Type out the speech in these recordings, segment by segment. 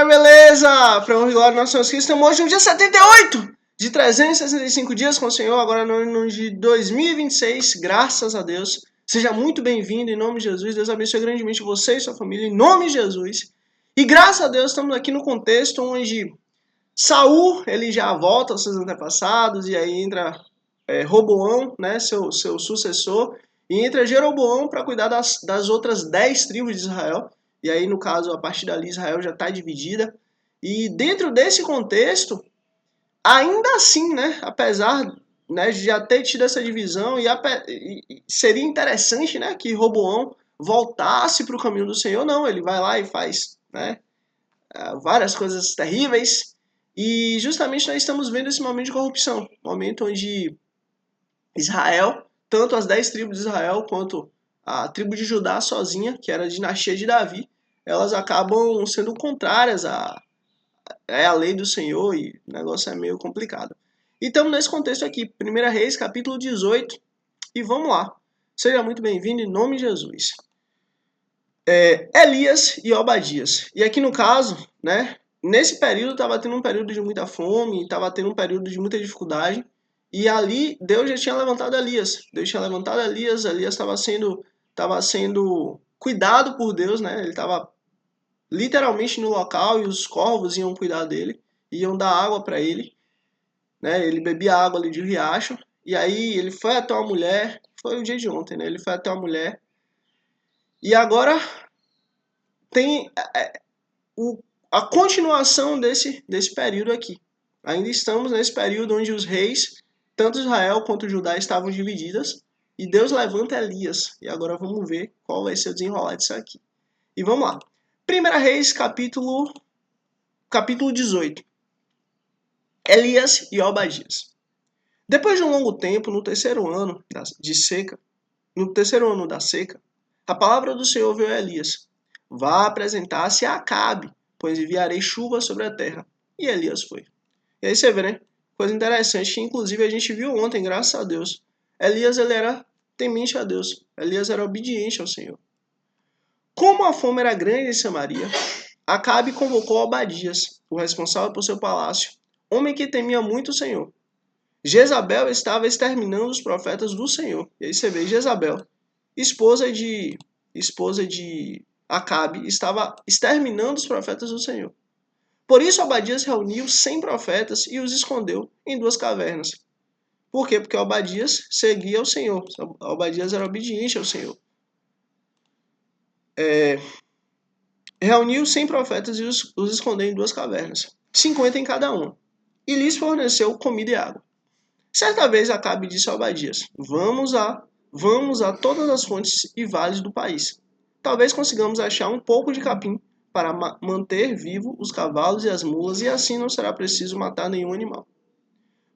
galera, beleza? Pra honra e glória do nosso Senhor Cristo, estamos hoje no dia 78 de 365 dias com o Senhor, agora no ano de 2026, graças a Deus. Seja muito bem-vindo em nome de Jesus, Deus abençoe grandemente você e sua família em nome de Jesus. E graças a Deus estamos aqui no contexto onde Saul, ele já volta aos seus antepassados e aí entra Roboão, né, seu sucessor, e entra Jeroboão para cuidar das outras 10 tribos de Israel. E aí, no caso, a partir dali, Israel já está dividida. E dentro desse contexto, ainda assim, né, apesar, né, de já ter tido essa divisão, seria interessante, né, que Roboão voltasse para o caminho do Senhor. Não, ele vai lá e faz, né, várias coisas terríveis. E justamente nós estamos vendo esse momento de corrupção, momento onde Israel, tanto as 10 tribos de Israel quanto a tribo de Judá sozinha, que era a dinastia de Davi, elas acabam sendo contrárias à lei do Senhor e o negócio é meio complicado. E estamos nesse contexto aqui, 1 Reis, capítulo 18, e vamos lá. Seja muito bem-vindo em nome de Jesus. Elias e Obadias. E aqui no caso, né, nesse período estava tendo um período de muita fome, estava tendo um período de muita dificuldade, e ali Deus já tinha levantado Elias. Deus tinha levantado Elias estava sendo cuidado por Deus, né? Ele estava literalmente no local e os corvos iam cuidar dele, iam dar água para ele, né? Ele bebia água ali de riacho, e aí ele foi até uma mulher, foi o dia de ontem, né? Ele foi até uma mulher, e agora tem a continuação desse período aqui. Ainda estamos nesse período onde os reis, tanto Israel quanto Judá, estavam divididas, e Deus levanta Elias. E agora vamos ver qual vai ser o desenrolar disso aqui. E vamos lá. 1 Reis, capítulo 18. Elias e Obadias. Depois de um longo tempo, no terceiro ano da seca, a palavra do Senhor veio a Elias: vá apresentar-se a Acabe, pois enviarei chuva sobre a terra. E Elias foi. E aí você vê, né? Coisa interessante, que inclusive a gente viu ontem, graças a Deus. Elias, ele era temente a Deus. Elias era obediente ao Senhor. Como a fome era grande em Samaria, Acabe convocou Obadias, o responsável por seu palácio, homem que temia muito o Senhor. Jezabel estava exterminando os profetas do Senhor. E aí você vê, Jezabel, esposa de Acabe, estava exterminando os profetas do Senhor. Por isso Obadias reuniu 100 profetas e os escondeu em 2 cavernas. Por quê? Porque Obadias seguia o Senhor. Obadias era obediente ao Senhor. Reuniu 100 profetas e os escondeu em 2 cavernas, 50 em cada uma, e lhes forneceu comida e água. Certa vez Acabe disse a Obadias: Vamos a todas as fontes e vales do país. Talvez consigamos achar um pouco de capim para manter vivo os cavalos e as mulas, e assim não será preciso matar nenhum animal.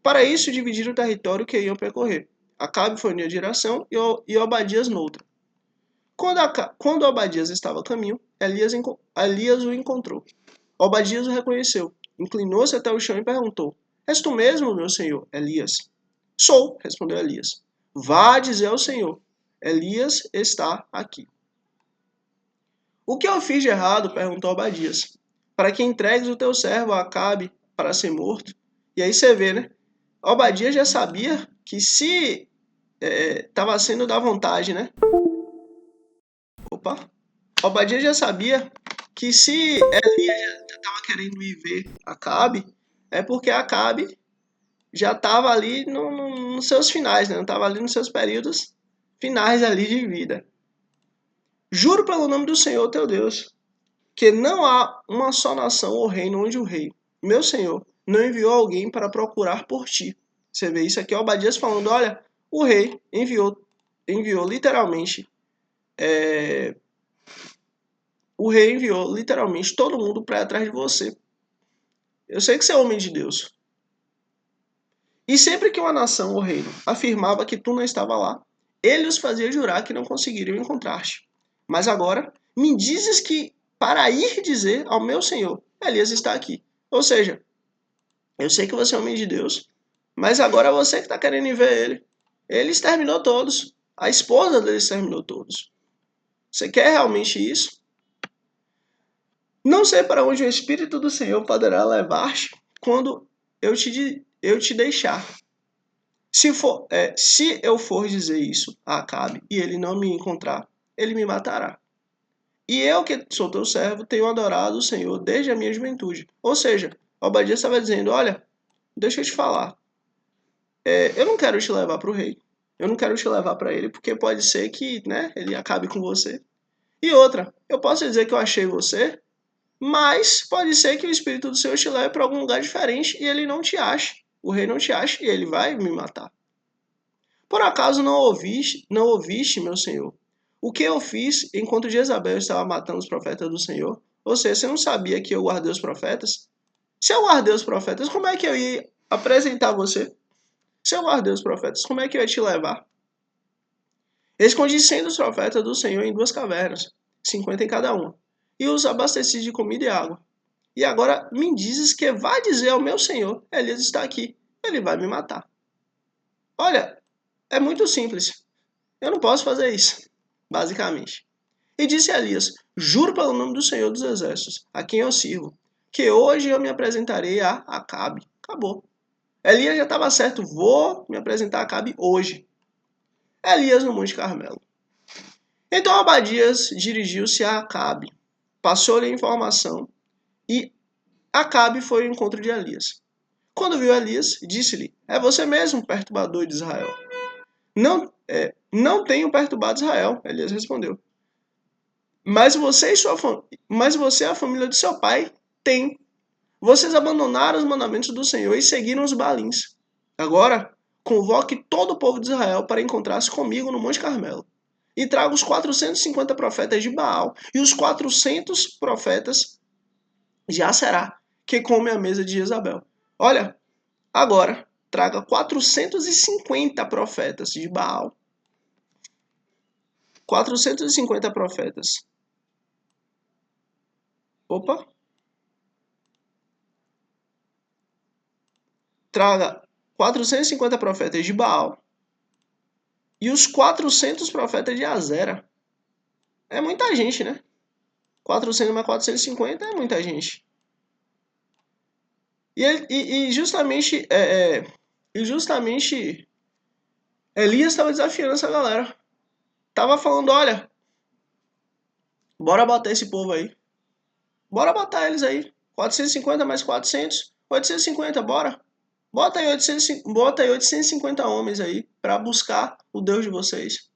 Para isso, dividiram o território que iam percorrer. Acabe foi numa direção e Obadias noutra. Quando Obadias estava a caminho, Elias o encontrou. Obadias o reconheceu, inclinou-se até o chão e perguntou: És tu mesmo, meu senhor, Elias? Sou, respondeu Elias. Vá dizer ao Senhor: Elias está aqui. O que eu fiz de errado? Perguntou Obadias. Para que entregues o teu servo a Acabe para ser morto? E aí você vê, né? Obadias já sabia que se estava sendo da vontade, né? Obadias já sabia que se Elias já estava querendo ir ver Acabe, é porque Acabe já estava ali nos seus finais, né? Não estava ali nos seus períodos finais ali de vida. Juro pelo nome do Senhor teu Deus, que não há uma só nação ou reino onde o rei, meu Senhor, não enviou alguém para procurar por ti. Você vê isso aqui, Obadias falando, olha, o rei enviou literalmente, todo mundo para ir atrás de você. Eu sei que você é homem de Deus. E sempre que uma nação ou reino afirmava que tu não estava lá, ele os fazia jurar que não conseguiriam encontrar-te. Mas agora me dizes que para ir dizer ao meu Senhor, Elias está aqui. Ou seja, eu sei que você é homem de Deus, mas agora é você que está querendo ir ver ele. Ele exterminou todos. A esposa dele exterminou todos. Você quer realmente isso? Não sei para onde o Espírito do Senhor poderá levar-te quando eu te deixar. Se eu for dizer isso a Acabe e ele não me encontrar, ele me matará. E eu, que sou teu servo, tenho adorado o Senhor desde a minha juventude. Ou seja, Obadias estava dizendo, olha, deixa eu te falar, eu não quero te levar para o rei. Eu não quero te levar para ele, porque pode ser que, né, ele acabe com você. E outra, eu posso dizer que eu achei você, mas pode ser que o Espírito do Senhor te leve para algum lugar diferente e ele não te ache. O rei não te acha e ele vai me matar. Por acaso não ouviste, meu senhor, o que eu fiz enquanto Jezabel estava matando os profetas do Senhor? Ou seja, você não sabia que eu guardei os profetas? Se eu guardei os profetas, como é que eu ia apresentar você? Se eu guardei os profetas, como é que eu ia te levar? Escondi 100 dos profetas do Senhor em 2 cavernas, 50 em cada uma, e os abasteci de comida e água. E agora me dizes que vai dizer ao meu senhor, Elias está aqui, ele vai me matar. Olha, é muito simples. Eu não posso fazer isso, basicamente. E disse Elias, juro pelo nome do Senhor dos Exércitos, a quem eu sirvo, que hoje eu me apresentarei a Acabe. Acabou. Elias já estava certo, vou me apresentar a Acabe hoje. Elias no Monte Carmelo. Então Obadias dirigiu-se a Acabe, passou-lhe a informação e Acabe foi ao encontro de Elias. Quando viu Elias, disse-lhe, é você mesmo, perturbador de Israel. Não tenho perturbado Israel, Elias respondeu. Mas você e a família de seu pai têm. Vocês abandonaram os mandamentos do Senhor e seguiram os balins. Agora, convoque todo o povo de Israel para encontrar-se comigo no Monte Carmelo. E traga os 450 profetas de Baal e os 400 profetas de Aserá, que comem a mesa de Jezabel. Olha, agora, traga 450 profetas de Baal. 450 profetas. Opa. Traga 450 profetas de Baal e os 400 profetas de Azera. É muita gente, né? 400 mais 450 é muita gente. E justamente Elias estava desafiando essa galera. Tava falando, olha, bora botar esse povo aí. Bora botar eles aí. 450 mais 400, 850, bora. Bota aí 850 homens aí para buscar o Deus de vocês.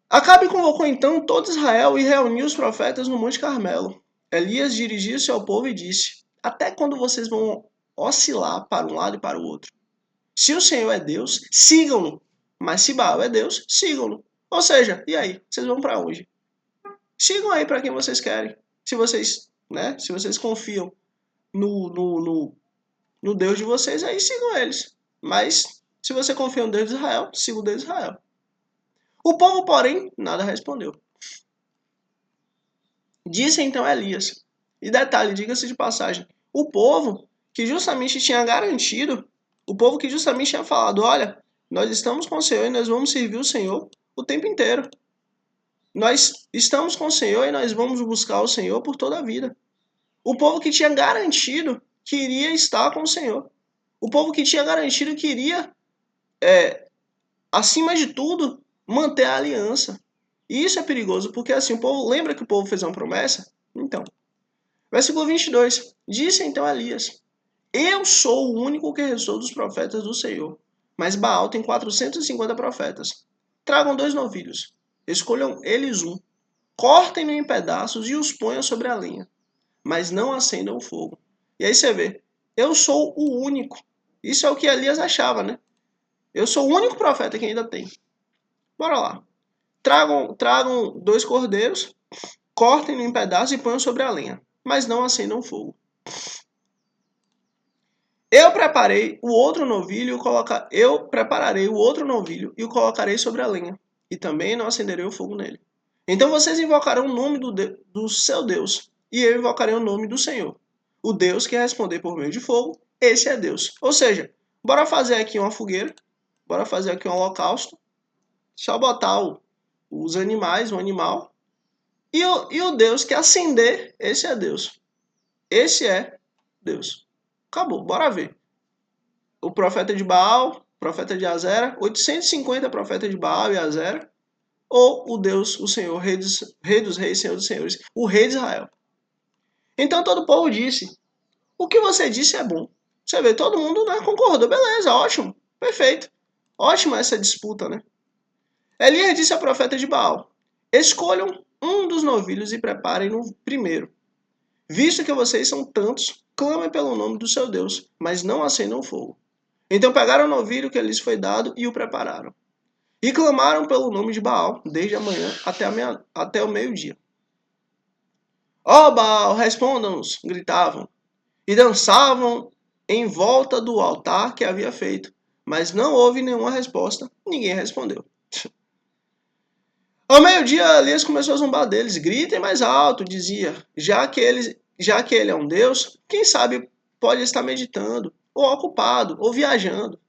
Acabe convocou então todo Israel e reuniu os profetas no Monte Carmelo. Elias dirigiu-se ao povo e disse, até quando vocês vão oscilar para um lado e para o outro? Se o Senhor é Deus, sigam-no. Mas se Baal é Deus, sigam-no. Ou seja, e aí? Vocês vão para onde? Sigam aí para quem vocês querem. Se vocês confiam no Deus de vocês, aí sigam eles. Mas se você confia no Deus de Israel, siga o Deus de Israel. O povo, porém, nada respondeu. Disse então Elias. E detalhe, diga-se de passagem, o povo que justamente tinha garantido, o povo que justamente tinha falado, olha, nós estamos com o Senhor e nós vamos servir o Senhor o tempo inteiro. Nós estamos com o Senhor e nós vamos buscar o Senhor por toda a vida. O povo que tinha garantido que iria estar com o Senhor. O povo que tinha garantido que iria, acima de tudo, manter a aliança. E isso é perigoso, porque assim, o povo lembra que o povo fez uma promessa? Então, versículo 22. Disse então Elias, eu sou o único que restou dos profetas do Senhor, mas Baal tem 450 profetas. Tragam 2 novilhos, escolham eles um, cortem-no em pedaços e os ponham sobre a lenha, mas não acendam o fogo. E aí você vê, eu sou o único. Isso é o que Elias achava, né? Eu sou o único profeta que ainda tem. Bora lá. Tragam 2 cordeiros, cortem-no em pedaços e ponham sobre a lenha, mas não acendam fogo. Eu prepararei o outro novilho e o colocarei sobre a lenha, e também não acenderei o fogo nele. Então vocês invocarão o nome do seu Deus, e eu invocarei o nome do Senhor. O Deus que responder por meio de fogo, esse é Deus. Ou seja, bora fazer aqui uma fogueira, bora fazer aqui um holocausto, só botar os animais, o animal, E o Deus que acender, esse é Deus. Esse é Deus. Acabou, bora ver. O profeta de Baal, profeta de Azera, 850 profetas de Baal e Azera, ou o Deus, o Senhor, rei dos reis, Senhor dos senhores, o rei de Israel. Então todo o povo disse, o que você disse é bom. Você vê, todo mundo, né, concordou, beleza, ótimo, perfeito. Ótima essa disputa, né? Elias disse ao profeta de Baal, escolham um dos novilhos e preparem-no primeiro. Visto que vocês são tantos, clamem pelo nome do seu Deus, mas não acendam fogo. Então pegaram o novilho que lhes foi dado e o prepararam. E clamaram pelo nome de Baal, desde a manhã até o meio-dia. Ó Baal, responda-nos, gritavam, e dançavam em volta do altar que havia feito. Mas não houve nenhuma resposta, ninguém respondeu. Ao meio-dia, Elias começou a zombar deles. Gritem mais alto, dizia. Já que ele é um Deus, quem sabe pode estar meditando, ou ocupado, ou viajando.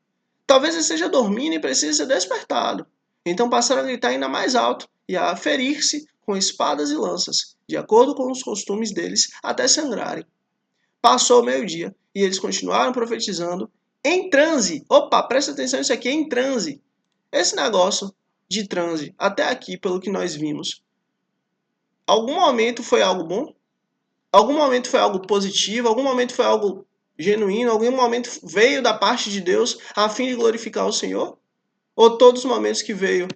Talvez ele esteja dormindo e precise ser despertado. Então passaram a gritar ainda mais alto e a ferir-se com espadas e lanças, de acordo com os costumes deles, até sangrarem. Passou o meio-dia e eles continuaram profetizando em transe. Opa, presta atenção, isso aqui é em transe. Esse negócio de transe, até aqui, pelo que nós vimos, algum momento foi algo bom? Algum momento foi algo positivo? Algum momento foi algo genuíno? Algum momento veio da parte de Deus a fim de glorificar o Senhor? Ou todos os momentos que veio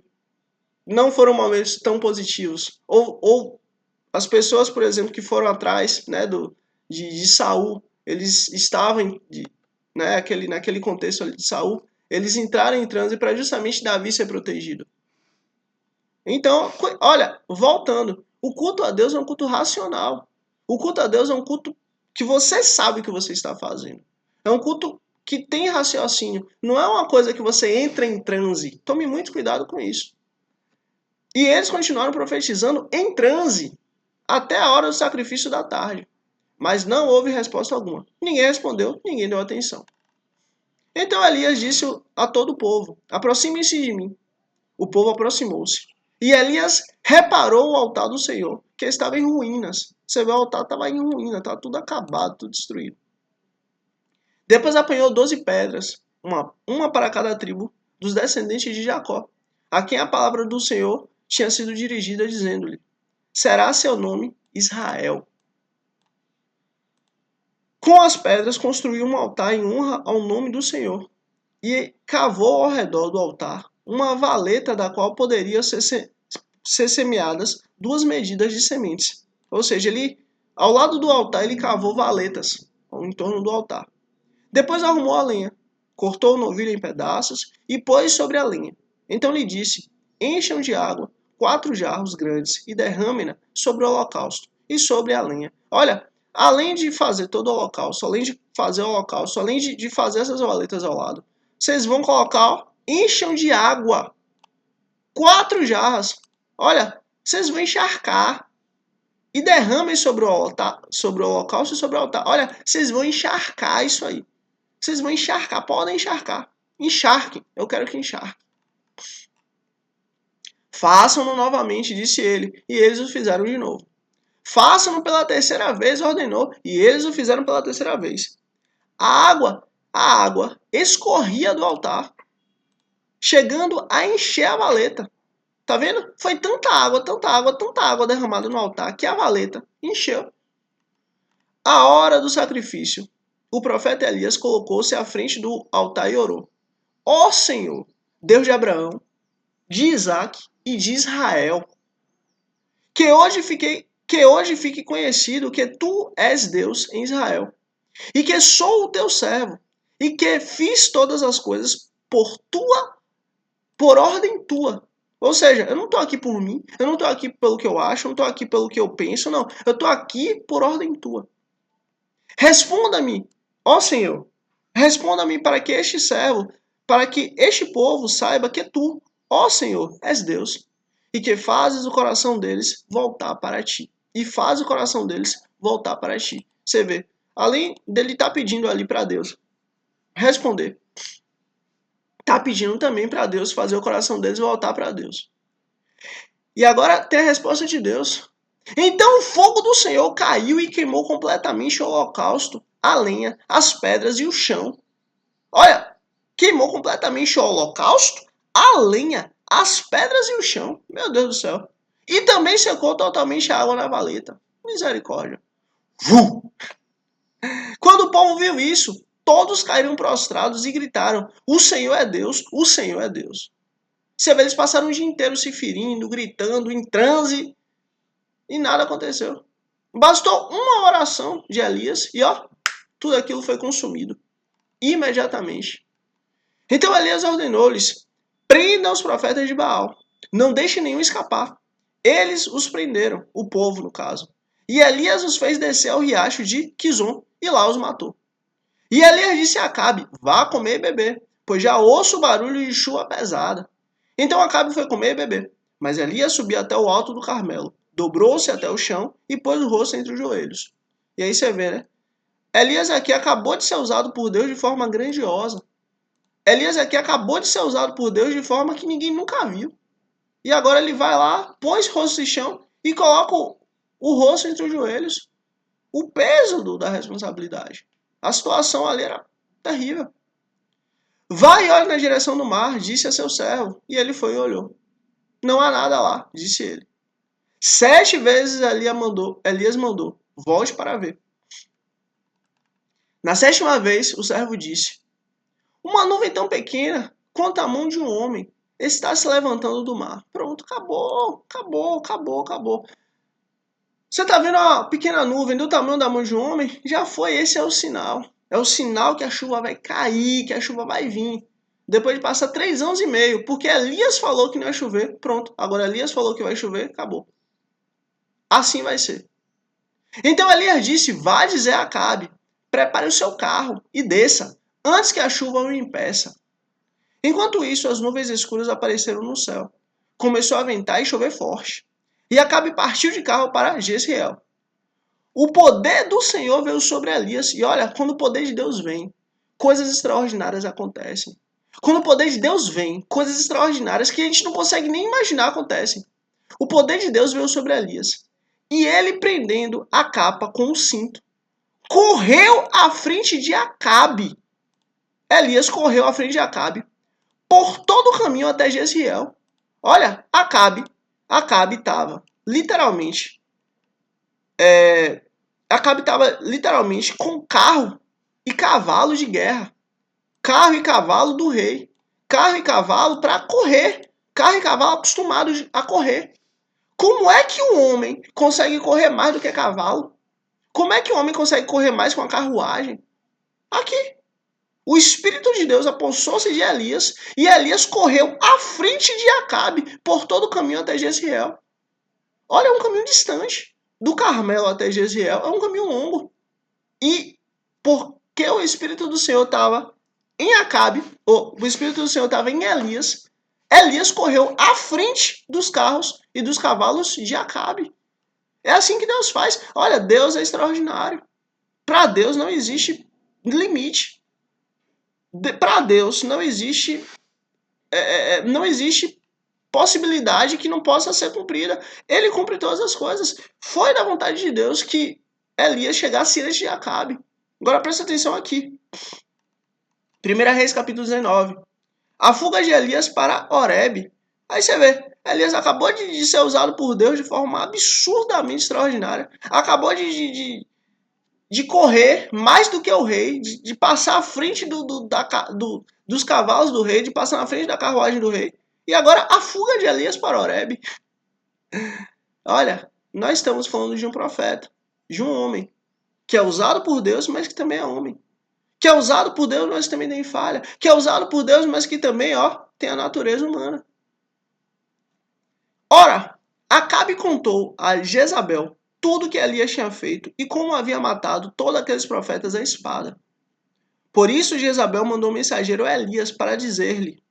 não foram momentos tão positivos? Ou as pessoas, por exemplo, que foram atrás, né, de Saul, eles estavam, né, naquele contexto ali de Saul, eles entraram em transe para justamente Davi ser protegido. Então, olha, voltando, o culto a Deus é um culto racional. O culto a Deus é um culto que você sabe o que você está fazendo. É um culto que tem raciocínio. Não é uma coisa que você entra em transe. Tome muito cuidado com isso. E eles continuaram profetizando em transe até a hora do sacrifício da tarde. Mas não houve resposta alguma. Ninguém respondeu, ninguém deu atenção. Então Elias disse a todo o povo: aproximem-se de mim. O povo aproximou-se. E Elias reparou o altar do Senhor, que estava em ruínas. Você vê, o altar estava em ruínas, estava tudo acabado, tudo destruído. Depois apanhou 12 pedras, uma para cada tribo dos descendentes de Jacó, a quem a palavra do Senhor tinha sido dirigida, dizendo-lhe: será seu nome Israel. Com as pedras construiu um altar em honra ao nome do Senhor, e cavou ao redor do altar uma valeta da qual poderia ser semeadas 2 medidas de sementes. Ou seja, ele, ao lado do altar, ele cavou valetas em torno do altar. Depois arrumou a lenha, cortou o novilho em pedaços e pôs sobre a lenha. Então lhe disse: encham de água 4 jarros grandes e derramem-na sobre o holocausto e sobre a lenha. Olha, além de fazer todo o holocausto, além de fazer o holocausto, além de fazer essas valetas ao lado, vocês vão colocar, encham de água 4 jarras. Olha, vocês vão encharcar e derramem sobre o holocausto e sobre o altar. Olha, vocês vão encharcar isso aí. Vocês vão encharcar, podem encharcar. Encharquem, eu quero que encharquem. Façam-no novamente, disse ele, e eles o fizeram de novo. Façam-no pela terceira vez, ordenou, e eles o fizeram pela terceira vez. A água escorria do altar, chegando a encher a valeta. Tá vendo? Foi tanta água, tanta água, tanta água derramada no altar que a valeta encheu. A hora do sacrifício, o profeta Elias colocou-se à frente do altar e orou: ó Senhor, Deus de Abraão, de Isaac e de Israel, que hoje fique conhecido que tu és Deus em Israel, e que sou o teu servo, e que fiz todas as coisas por ordem tua. Ou seja, eu não estou aqui por mim, eu não estou aqui pelo que eu acho, eu não estou aqui pelo que eu penso, não. Eu estou aqui por ordem tua. Responda-me, ó Senhor, responda-me para que este povo saiba que tu, ó Senhor, és Deus, e que fazes o coração deles voltar para ti. E faz o coração deles voltar para ti. Você vê, além dele estar pedindo ali para Deus responder, está pedindo também para Deus fazer o coração deles voltar para Deus. E agora tem a resposta de Deus. Então o fogo do Senhor caiu e queimou completamente o holocausto, a lenha, as pedras e o chão. Olha, queimou completamente o holocausto, a lenha, as pedras e o chão. Meu Deus do céu. E também secou totalmente a água na valeta. Misericórdia. Quando o povo viu isso, todos caíram prostrados e gritaram: o Senhor é Deus, o Senhor é Deus. Você vê, eles passaram o dia inteiro se ferindo, gritando, em transe, e nada aconteceu. Bastou uma oração de Elias e ó, tudo aquilo foi consumido imediatamente. Então Elias ordenou-lhes: prendam os profetas de Baal, não deixe nenhum escapar. Eles os prenderam, o povo no caso. E Elias os fez descer ao riacho de Quizon e lá os matou. E Elias disse a Acabe: vá comer e beber, pois já ouço o barulho de chuva pesada. Então Acabe foi comer e beber. Mas Elias subiu até o alto do Carmelo, dobrou-se até o chão e pôs o rosto entre os joelhos. E aí você vê, né? Elias aqui acabou de ser usado por Deus de forma grandiosa. Elias aqui acabou de ser usado por Deus de forma que ninguém nunca viu. E agora ele vai lá, põe o rosto no chão e coloca o rosto entre os joelhos. O peso da responsabilidade. A situação ali era terrível. Vai e olha na direção do mar, disse a seu servo. E ele foi e olhou. Não há nada lá, disse ele. 7 vezes Elias mandou, volte para ver. Na 7ª vez, o servo disse: uma nuvem tão pequena quanto a mão de um homem está se levantando do mar. Pronto, acabou. Você está vendo uma pequena nuvem do tamanho da mão de um homem? Já foi, esse é o sinal. É o sinal que a chuva vai cair, que a chuva vai vir. Depois de passar 3 anos e meio, porque Elias falou que não ia chover, pronto. Agora Elias falou que vai chover, acabou. Assim vai ser. Então Elias disse: vá dizer a Acabe, prepare o seu carro e desça, antes que a chuva o impeça. Enquanto isso, as nuvens escuras apareceram no céu. Começou a ventar e chover forte. E Acabe partiu de carro para Jezreel. O poder do Senhor veio sobre Elias. E olha, quando o poder de Deus vem, coisas extraordinárias acontecem. Quando o poder de Deus vem, coisas extraordinárias que a gente não consegue nem imaginar acontecem. O poder de Deus veio sobre Elias. E ele, prendendo a capa com o cinto, correu à frente de Acabe. Elias correu à frente de Acabe por todo o caminho até Jezreel. Olha, Acabe estava literalmente com carro e cavalo de guerra. Carro e cavalo do rei. Carro e cavalo para correr. Carro e cavalo acostumados a correr. Como é que um homem consegue correr mais do que cavalo? Como é que um homem consegue correr mais com a carruagem? Aqui. O Espírito de Deus apossou-se de Elias e Elias correu à frente de Acabe por todo o caminho até Jezreel. Olha, é um caminho distante. Do Carmelo até Jezreel é um caminho longo. E porque o Espírito do Senhor estava em Acabe, o Espírito do Senhor estava em Elias, Elias correu à frente dos carros e dos cavalos de Acabe. É assim que Deus faz. Olha, Deus é extraordinário. Para Deus não existe limite. Para Deus não existe possibilidade que não possa ser cumprida. Ele cumpre todas as coisas. Foi da vontade de Deus que Elias chegasse antes de Acabe. Agora presta atenção aqui. 1 Reis capítulo 19. A fuga de Elias para Horebe. Aí você vê, Elias acabou de ser usado por Deus de forma absurdamente extraordinária. Acabou de correr mais do que o rei, de passar à frente dos cavalos do rei, de passar na frente da carruagem do rei. E agora a fuga de Elias para Horebe. Olha, nós estamos falando de um profeta, de um homem, que é usado por Deus, mas que também é homem. Que é usado por Deus, mas que também tem falha. Que é usado por Deus, mas que também, tem a natureza humana. Ora, Acabe contou a Jezabel tudo que Elias tinha feito e como havia matado todos aqueles profetas à espada. Por isso Jezabel mandou um mensageiro a Elias para dizer-lhe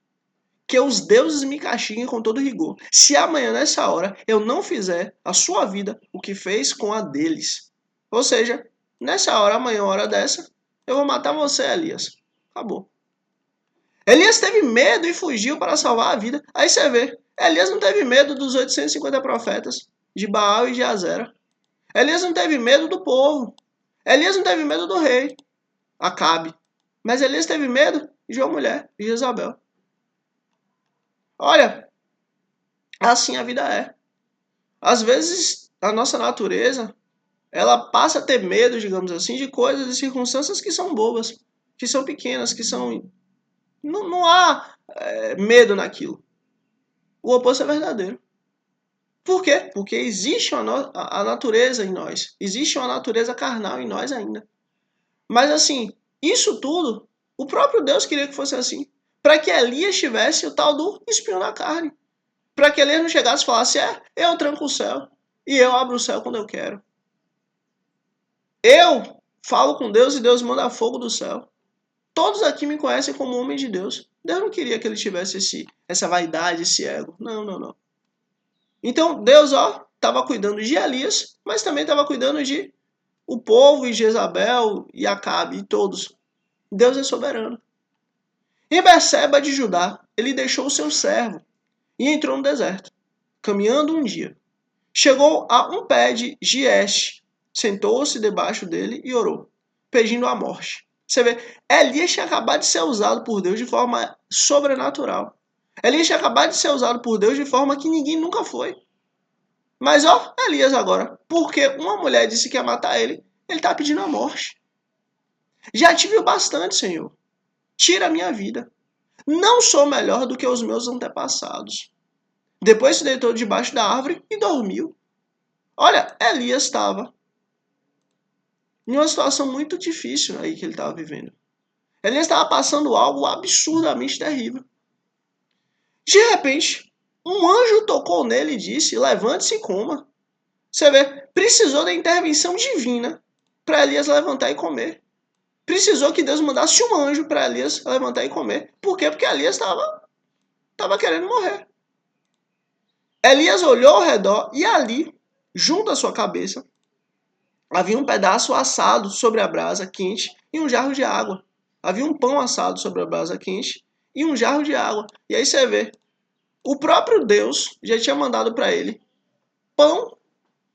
que os deuses me castiguem com todo rigor, se amanhã nessa hora eu não fizer a sua vida o que fez com a deles. Ou seja, nessa hora, amanhã, hora dessa, eu vou matar você, Elias. Acabou. Elias teve medo e fugiu para salvar a vida. Aí você vê, Elias não teve medo dos 850 profetas. de Baal e de Azera. Elias não teve medo do povo. Elias não teve medo do rei, Acabe. Mas Elias teve medo de uma mulher, de Jezabel. Olha, assim a vida é. Às vezes, a nossa natureza, ela passa a ter medo, digamos assim, de coisas e circunstâncias que são bobas, que são pequenas, que são... Não há medo naquilo. O oposto é verdadeiro. Por quê? Porque existe a natureza em nós. Existe uma natureza carnal em nós ainda. Mas assim, isso tudo, o próprio Deus queria que fosse assim. Para que Elias tivesse o tal do espinho na carne. Para que Elias não chegasse e falasse, eu tranco o céu. E eu abro o céu quando eu quero. Eu falo com Deus e Deus manda fogo do céu. Todos aqui me conhecem como homem de Deus. Deus não queria que ele tivesse essa vaidade, esse ego. Não. Então Deus, estava cuidando de Elias, mas também estava cuidando de o povo e Jezabel e Acabe e todos. Deus é soberano. Em Berseba de Judá, ele deixou o seu servo e entrou no deserto, caminhando um dia. Chegou a um pé de gieste, sentou-se debaixo dele e orou, pedindo a morte. Você vê, Elias tinha acabado de ser usado por Deus de forma sobrenatural. Elias tinha acabado de ser usado por Deus de forma que ninguém nunca foi. Mas Elias agora, porque uma mulher disse que ia matar ele está pedindo a morte. Já tive o bastante, Senhor. Tira a minha vida. Não sou melhor do que os meus antepassados. Depois se deitou debaixo da árvore e dormiu. Olha, Elias estava em uma situação muito difícil aí que ele estava vivendo. Elias estava passando algo absurdamente terrível. De repente, um anjo tocou nele e disse, levante-se e coma. Você vê, precisou da intervenção divina para Elias levantar e comer. Precisou que Deus mandasse um anjo para Elias levantar e comer. Por quê? Porque Elias estava querendo morrer. Elias olhou ao redor e ali, junto à sua cabeça, havia um pedaço assado sobre a brasa quente e um jarro de água. Havia um pão assado sobre a brasa quente e um jarro de água. E aí você vê, o próprio Deus já tinha mandado para ele pão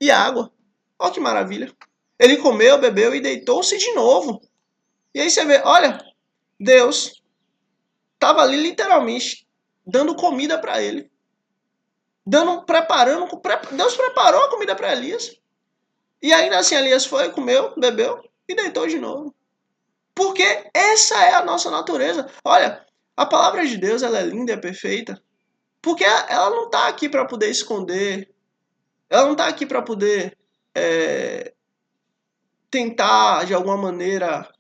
e água. Olha que maravilha. Ele comeu, bebeu e deitou-se de novo. E aí você vê, olha, Deus estava ali literalmente dando comida para ele. Deus preparou a comida para Elias. E ainda assim Elias foi, comeu, bebeu e deitou de novo. Porque essa é a nossa natureza. Olha, a palavra de Deus ela é linda e é perfeita. Porque ela não está aqui para poder esconder. Ela não está aqui para poder tentar, de alguma maneira,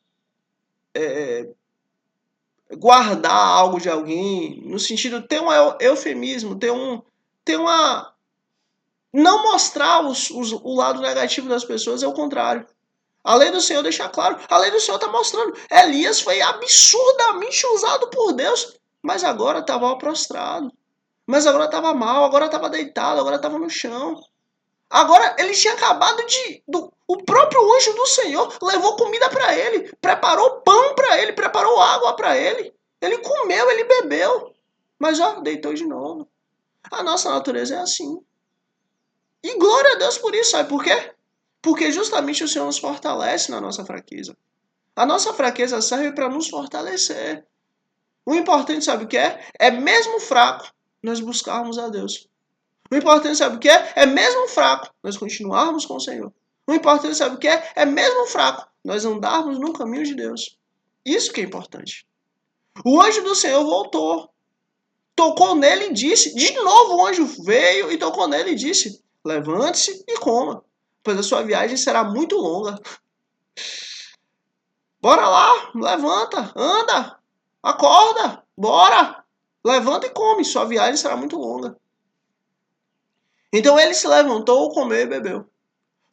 guardar algo de alguém. No sentido, ter um eufemismo, ter uma... Não mostrar o lado negativo das pessoas, é o contrário. A lei do Senhor deixa claro. A lei do Senhor está mostrando. Elias foi absurdamente usado por Deus, mas agora estava prostrado. Mas agora estava mal, agora estava deitado, agora estava no chão. Agora ele tinha acabado o próprio anjo do Senhor levou comida para ele, preparou pão para ele, preparou água para ele. Ele comeu, ele bebeu. Mas deitou de novo. A nossa natureza é assim. E glória a Deus por isso, sabe por quê? Porque justamente o Senhor nos fortalece na nossa fraqueza. A nossa fraqueza serve para nos fortalecer. O importante, sabe o que é? É mesmo fraco, nós buscarmos a Deus. O importante, sabe o que é? É mesmo fraco, nós continuarmos com o Senhor. O importante, sabe o que é? É mesmo fraco, nós andarmos no caminho de Deus. Isso que é importante. O anjo do Senhor voltou. Tocou nele e disse, de novo o anjo veio e tocou nele e disse, levante-se e coma, pois a sua viagem será muito longa. Bora lá, levanta, anda, acorda, bora. Levanta e come, sua viagem será muito longa. Então ele se levantou, comeu e bebeu.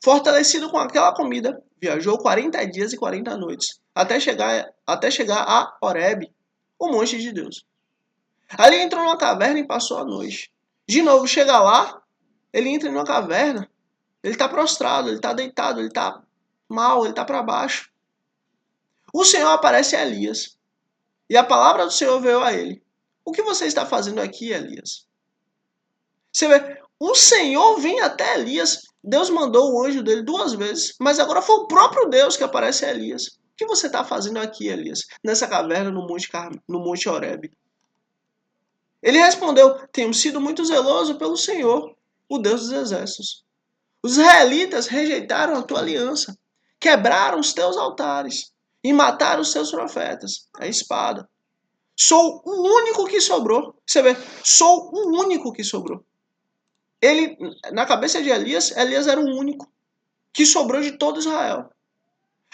Fortalecido com aquela comida, viajou 40 dias e 40 noites, até chegar a Horebe, o monte de Deus. Ali entrou numa caverna e passou a noite. De novo, chega lá, ele entra em uma caverna, ele está prostrado, ele está deitado, ele está mal, ele está para baixo. O Senhor aparece a Elias, e a palavra do Senhor veio a ele. O que você está fazendo aqui, Elias? Você vê, o Senhor vem até Elias. Deus mandou o anjo dele 2 vezes, mas agora foi o próprio Deus que aparece a Elias. O que você está fazendo aqui, Elias? Nessa caverna no Monte Horebe. Ele respondeu: tenho sido muito zeloso pelo Senhor, o Deus dos exércitos. Os israelitas rejeitaram a tua aliança, quebraram os teus altares e mataram os teus profetas. A espada. Sou o único que sobrou. Você vê, sou o único que sobrou. Ele, na cabeça de Elias, Elias era o único que sobrou de todo Israel.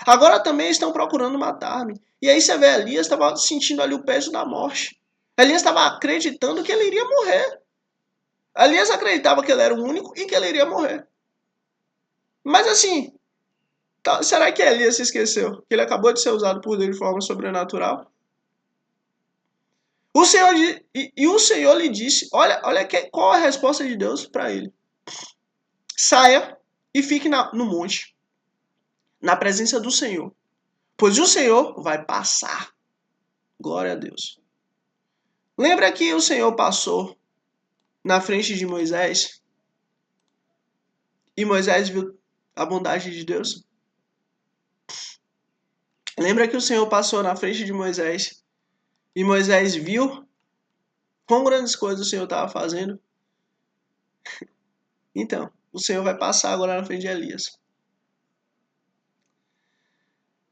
Agora também estão procurando matar-me. E aí você vê, Elias estava sentindo ali o peso da morte. Elias estava acreditando que ele iria morrer. Elias acreditava que ele era o único e que ele iria morrer. Mas assim, será que Elias se esqueceu que ele acabou de ser usado por Deus de forma sobrenatural? O Senhor, o Senhor lhe disse, olha qual a resposta de Deus para ele. Saia e fique no monte, na presença do Senhor, pois o Senhor vai passar. Glória a Deus. Lembra que o Senhor passou na frente de Moisés e Moisés viu a bondade de Deus? Lembra que o Senhor passou na frente de Moisés e Moisés viu quão grandes coisas o Senhor estava fazendo? Então, o Senhor vai passar agora na frente de Elias.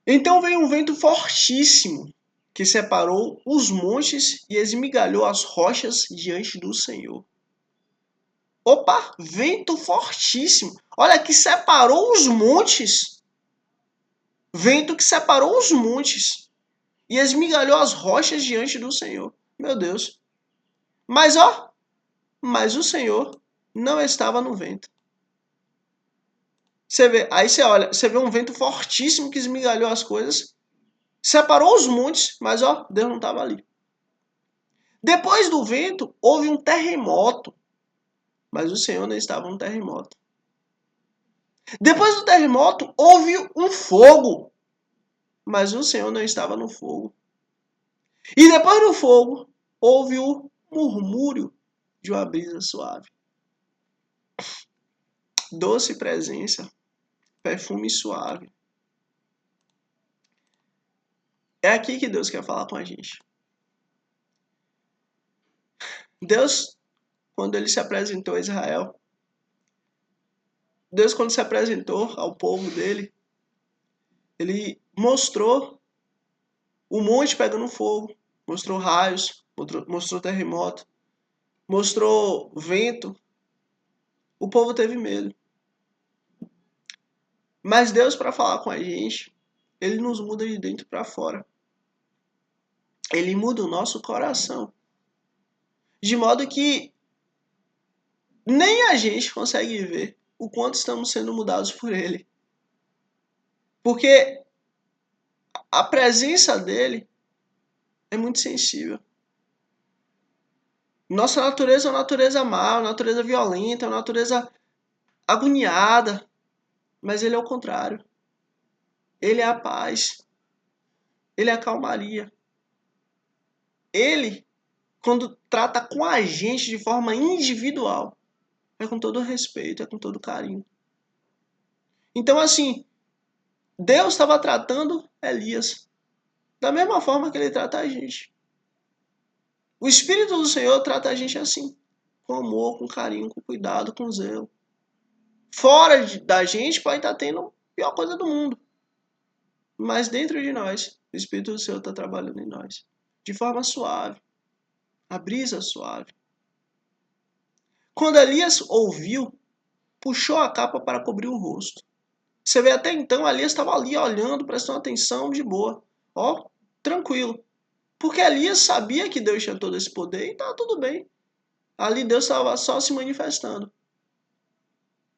Então veio um vento fortíssimo que separou os montes e esmigalhou as rochas diante do Senhor. Opa, vento fortíssimo. Olha, que separou os montes. Vento que separou os montes e esmigalhou as rochas diante do Senhor. Meu Deus. Mas o Senhor não estava no vento. Você vê, aí você olha, você vê um vento fortíssimo que esmigalhou as coisas, separou os montes, mas Deus não estava ali. Depois do vento, houve um terremoto, mas o Senhor não estava no terremoto. Depois do terremoto, houve um fogo, mas o Senhor não estava no fogo. E depois do fogo, houve o murmúrio de uma brisa suave. Doce presença, perfume suave. É aqui que Deus quer falar com a gente. Deus, quando ele se apresentou a Israel, Deus, quando se apresentou ao povo dele, ele mostrou o monte pegando fogo, mostrou raios, mostrou terremoto, mostrou vento. O povo teve medo. Mas Deus, para falar com a gente, ele nos muda de dentro para fora. Ele muda o nosso coração. De modo que nem a gente consegue ver o quanto estamos sendo mudados por ele. Porque a presença dele é muito sensível. Nossa natureza é uma natureza má, uma natureza violenta, uma natureza agoniada. Mas ele é o contrário. Ele é a paz. Ele é a calmaria. Ele, quando trata com a gente de forma individual, é com todo respeito, é com todo carinho. Então, assim, Deus estava tratando Elias da mesma forma que ele trata a gente. O Espírito do Senhor trata a gente assim, com amor, com carinho, com cuidado, com zelo. Fora da gente pode estar tendo a pior coisa do mundo. Mas dentro de nós, o Espírito do Senhor está trabalhando em nós. De forma suave. A brisa suave. Quando Elias ouviu, puxou a capa para cobrir o rosto. Você vê, até então Elias estava ali olhando, prestando atenção, de boa. Tranquilo. Porque Elias sabia que Deus tinha todo esse poder e estava tudo bem. Ali Deus estava só se manifestando.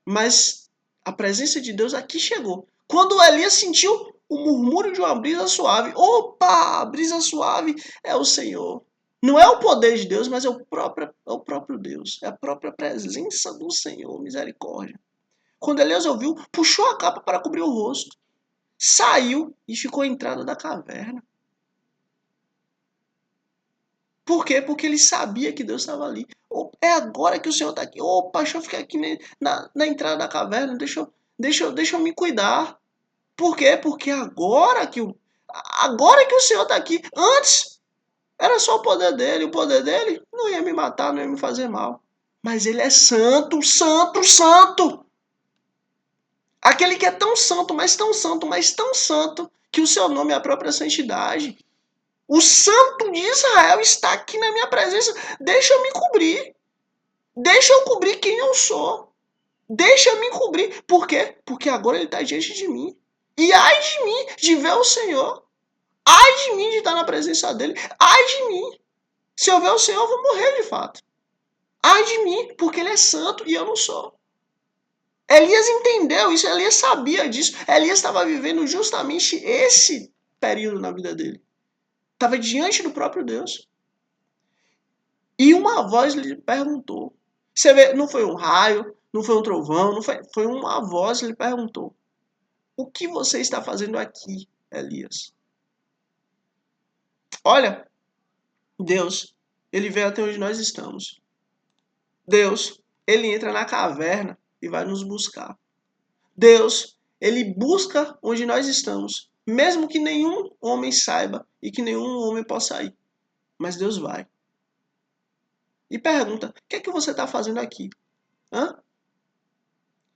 Mas a presença de Deus aqui chegou. Quando Elias sentiu o murmúrio de uma brisa suave. Opa, a brisa suave é o Senhor. Não é o poder de Deus, mas é o próprio Deus. É a própria presença do Senhor, misericórdia. Quando Elias ouviu, puxou a capa para cobrir o rosto. Saiu e ficou à entrada da caverna. Por quê? Porque ele sabia que Deus estava ali. É agora que o Senhor está aqui. Opa, deixa eu ficar aqui na entrada da caverna. Deixa eu me cuidar. Por quê? Porque agora que o Senhor está aqui. Antes, era só o poder dele. O poder dele não ia me matar, não ia me fazer mal. Mas ele é santo, santo, santo. Aquele que é tão santo, mas tão santo, mas tão santo, que o seu nome é a própria santidade. O santo de Israel está aqui na minha presença. Deixa eu me cobrir. Deixa eu cobrir quem eu sou. Deixa eu me cobrir. Por quê? Porque agora ele está diante de mim. E ai de mim de ver o Senhor. Ai de mim de estar na presença dele. Ai de mim. Se eu ver o Senhor, eu vou morrer de fato. Ai de mim, porque ele é santo e eu não sou. Elias entendeu isso, Elias sabia disso. Elias estava vivendo justamente esse período na vida dele. Estava diante do próprio Deus. E uma voz lhe perguntou. Você vê, não foi um raio, não foi um trovão, foi uma voz que lhe perguntou. O que você está fazendo aqui, Elias? Olha, Deus, ele veio até onde nós estamos. Deus, ele entra na caverna e vai nos buscar. Deus, ele busca onde nós estamos, mesmo que nenhum homem saiba e que nenhum homem possa ir. Mas Deus vai. E pergunta, o que é que você está fazendo aqui? Hã?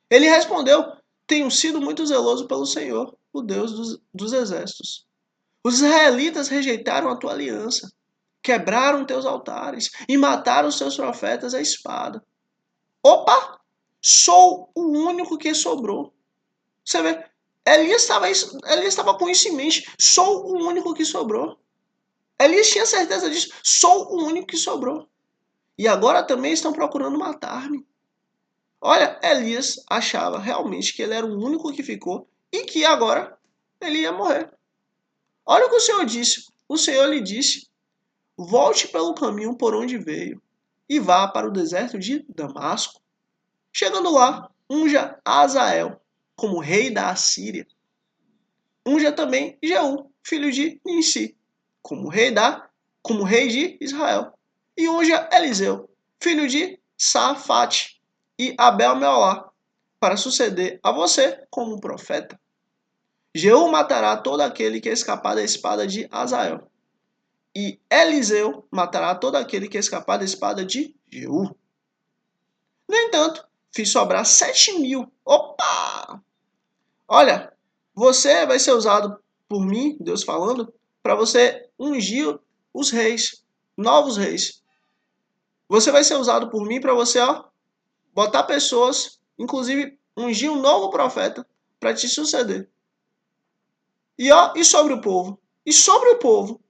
Ele respondeu, tenho sido muito zeloso pelo Senhor, o Deus dos exércitos. Os israelitas rejeitaram a tua aliança, quebraram teus altares e mataram os teus profetas à espada. Opa! Sou o único que sobrou. Você vê, Elias estava com isso em mente. Sou o único que sobrou. Elias tinha certeza disso. Sou o único que sobrou. E agora também estão procurando matar-me. Olha, Elias achava realmente que ele era o único que ficou e que agora ele ia morrer. Olha o que o Senhor disse. O Senhor lhe disse, volte pelo caminho por onde veio e vá para o deserto de Damasco. Chegando lá, unja Azael como rei da Assíria. Unja também Jeú, filho de Ninsi, como rei de Israel. E unja Eliseu, filho de Safate, e Abel-Meolá, para suceder a você como profeta. Jeú matará todo aquele que escapar da espada de Azael. E Eliseu matará todo aquele que escapar da espada de Jeú. No entanto, fiz sobrar 7.000. Opa! Olha, você vai ser usado por mim, Deus falando, para você ungir os reis, novos reis. Você vai ser usado por mim para você, botar pessoas, inclusive ungir um novo profeta para te suceder. E sobre o povo? E sobre o povo?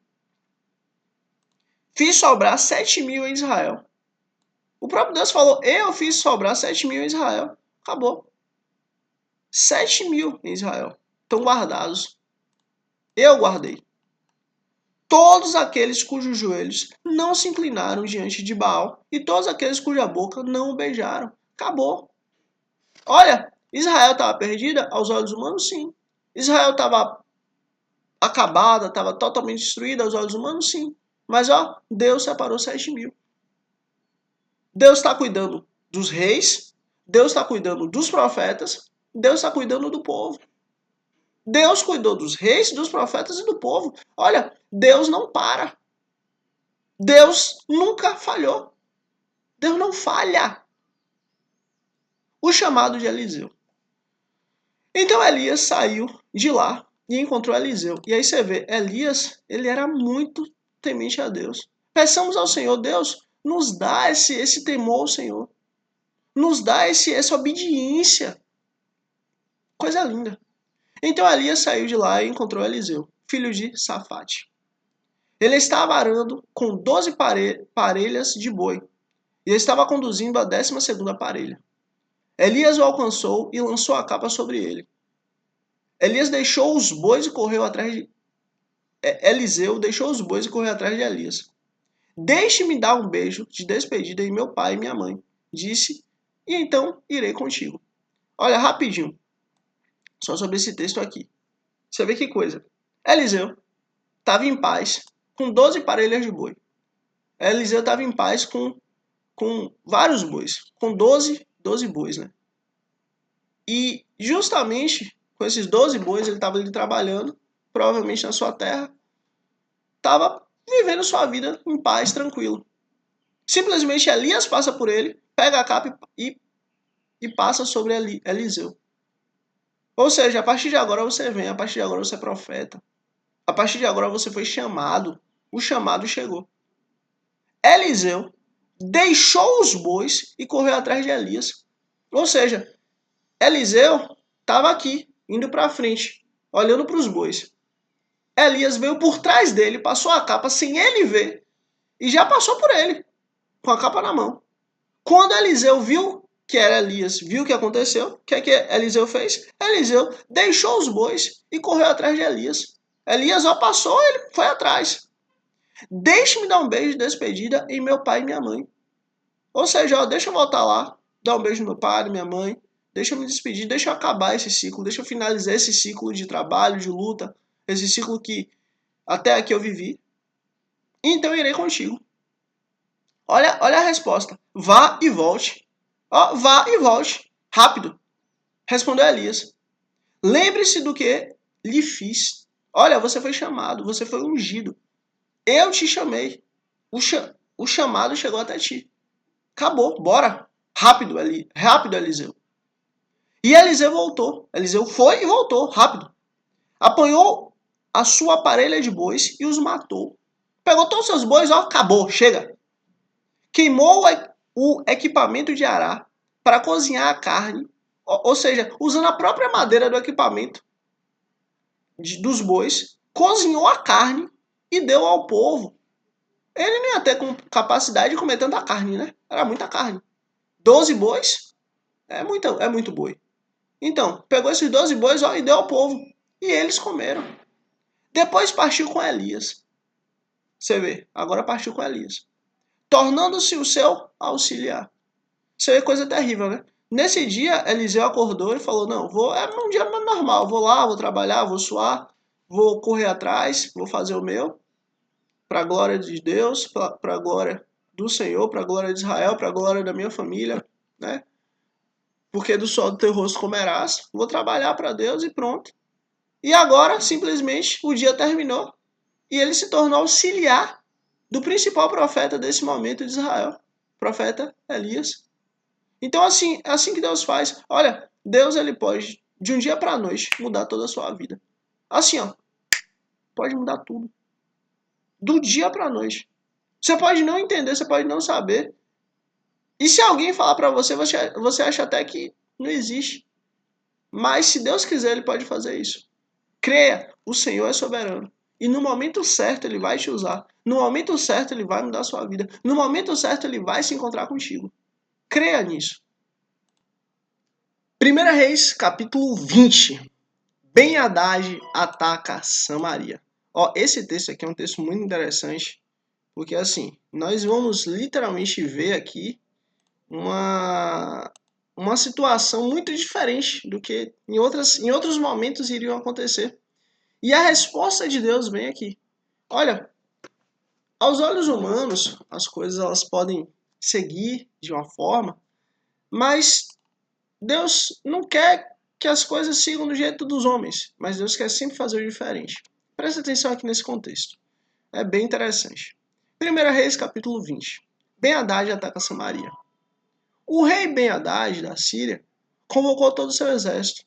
Fiz sobrar 7.000 em Israel. O próprio Deus falou, eu fiz sobrar 7.000 em Israel. Acabou. 7.000 em Israel estão guardados. Eu guardei. Todos aqueles cujos joelhos não se inclinaram diante de Baal e todos aqueles cuja boca não o beijaram. Acabou. Olha, Israel estava perdida aos olhos humanos? Sim. Israel estava acabada, estava totalmente destruída aos olhos humanos? Sim. Mas Deus separou 7.000. Deus está cuidando dos reis, Deus está cuidando dos profetas, Deus está cuidando do povo. Deus cuidou dos reis, dos profetas e do povo. Olha, Deus não para. Deus nunca falhou. Deus não falha. O chamado de Eliseu. Então Elias saiu de lá e encontrou Eliseu. E aí você vê, Elias, ele era muito temente a Deus. Peçamos ao Senhor, Deus, nos dá esse temor ao Senhor. Nos dá essa obediência. Coisa linda. Então Elias saiu de lá e encontrou Eliseu, filho de Safate. Ele estava arando com 12 parelhas de boi e estava conduzindo a 12ª parelha. Elias o alcançou e lançou a capa sobre ele. Elias deixou os bois e correu atrás de... Eliseu deixou os bois e correu atrás de Elias. Deixe-me dar um beijo de despedida em meu pai e minha mãe, disse, e então irei contigo. Olha, rapidinho, só sobre esse texto aqui. Você vê que coisa. Eliseu estava em paz com 12 parelhas de boi. Eliseu estava em paz com vários bois, com 12 bois, né? E justamente com esses 12 bois ele estava ali trabalhando, provavelmente na sua terra, estava vivendo sua vida em paz, tranquilo. Simplesmente Elias passa por ele, pega a capa e passa sobre Eliseu. Ou seja, a partir de agora você vem, a partir de agora você é profeta. A partir de agora você foi chamado, o chamado chegou. Eliseu deixou os bois e correu atrás de Elias. Ou seja, Eliseu estava aqui, indo para frente, olhando para os bois. Elias veio por trás dele, passou a capa sem ele ver e já passou por ele, com a capa na mão. Quando Eliseu viu que era Elias, viu o que aconteceu, o que Eliseu fez? Eliseu deixou os bois e correu atrás de Elias. Elias ó passou, ele foi atrás. Deixe-me dar um beijo de despedida em meu pai e minha mãe. Ou seja, ó, deixa eu voltar lá, dar um beijo no meu pai, minha mãe, deixa eu me despedir, deixa eu acabar esse ciclo, deixa eu finalizar esse ciclo de trabalho, de luta, esse ciclo que até aqui eu vivi. Então eu irei contigo. Olha a resposta. Vá e volte. Ó, vá e volte. Rápido. Respondeu Elias. Lembre-se do que lhe fiz. Olha, você foi chamado, você foi ungido. Eu te chamei. O chamado chegou até ti. Acabou, bora. Rápido, rápido, Eliseu. E Eliseu voltou. Eliseu foi e voltou, rápido. Apanhou a sua parelha de bois e os matou. Pegou todos os seus bois, ó, acabou, chega. Queimou o equipamento de arar para cozinhar a carne, ou seja, usando a própria madeira do equipamento dos bois, cozinhou a carne e deu ao povo. Ele não ia ter capacidade de comer tanta carne, né? Era muita carne. 12 bois é muito boi. Então, pegou esses 12 bois ó, e deu ao povo. E eles comeram. Depois partiu com Elias. Você vê, agora partiu com Elias. Tornando-se o seu auxiliar. Isso aí é coisa terrível, né? Nesse dia, Eliseu acordou e falou, não, é um dia normal, vou lá, vou trabalhar, vou suar, vou correr atrás, vou fazer o meu, para a glória de Deus, para a glória do Senhor, para a glória de Israel, para a glória da minha família, né? Porque do sol do teu rosto comerás, vou trabalhar para Deus e pronto. E agora, simplesmente, o dia terminou e ele se tornou auxiliar do principal profeta desse momento de Israel, profeta Elias. Então, assim, é assim que Deus faz. Olha, Deus ele pode, de um dia para a noite, mudar toda a sua vida. Assim, ó, pode mudar tudo. Do dia para a noite. Você pode não entender, você pode não saber. E se alguém falar para você, você acha até que não existe. Mas se Deus quiser, ele pode fazer isso. Creia, o Senhor é soberano. E no momento certo ele vai te usar. No momento certo ele vai mudar a sua vida. No momento certo ele vai se encontrar contigo. Creia nisso. 1 Reis, capítulo 20. Ben-Hadad ataca Samaria. Ó, esse texto aqui é um texto muito interessante, porque assim, nós vamos literalmente ver aqui uma situação muito diferente do que em outros momentos iriam acontecer. E a resposta de Deus vem aqui. Olha, aos olhos humanos, as coisas elas podem seguir de uma forma, mas Deus não quer que as coisas sigam do jeito dos homens, mas Deus quer sempre fazer o diferente. Presta atenção aqui nesse contexto. É bem interessante. 1 Reis, capítulo 20. Ben-Hadad ataca Samaria. O rei Ben-Hadad da Síria convocou todo o seu exército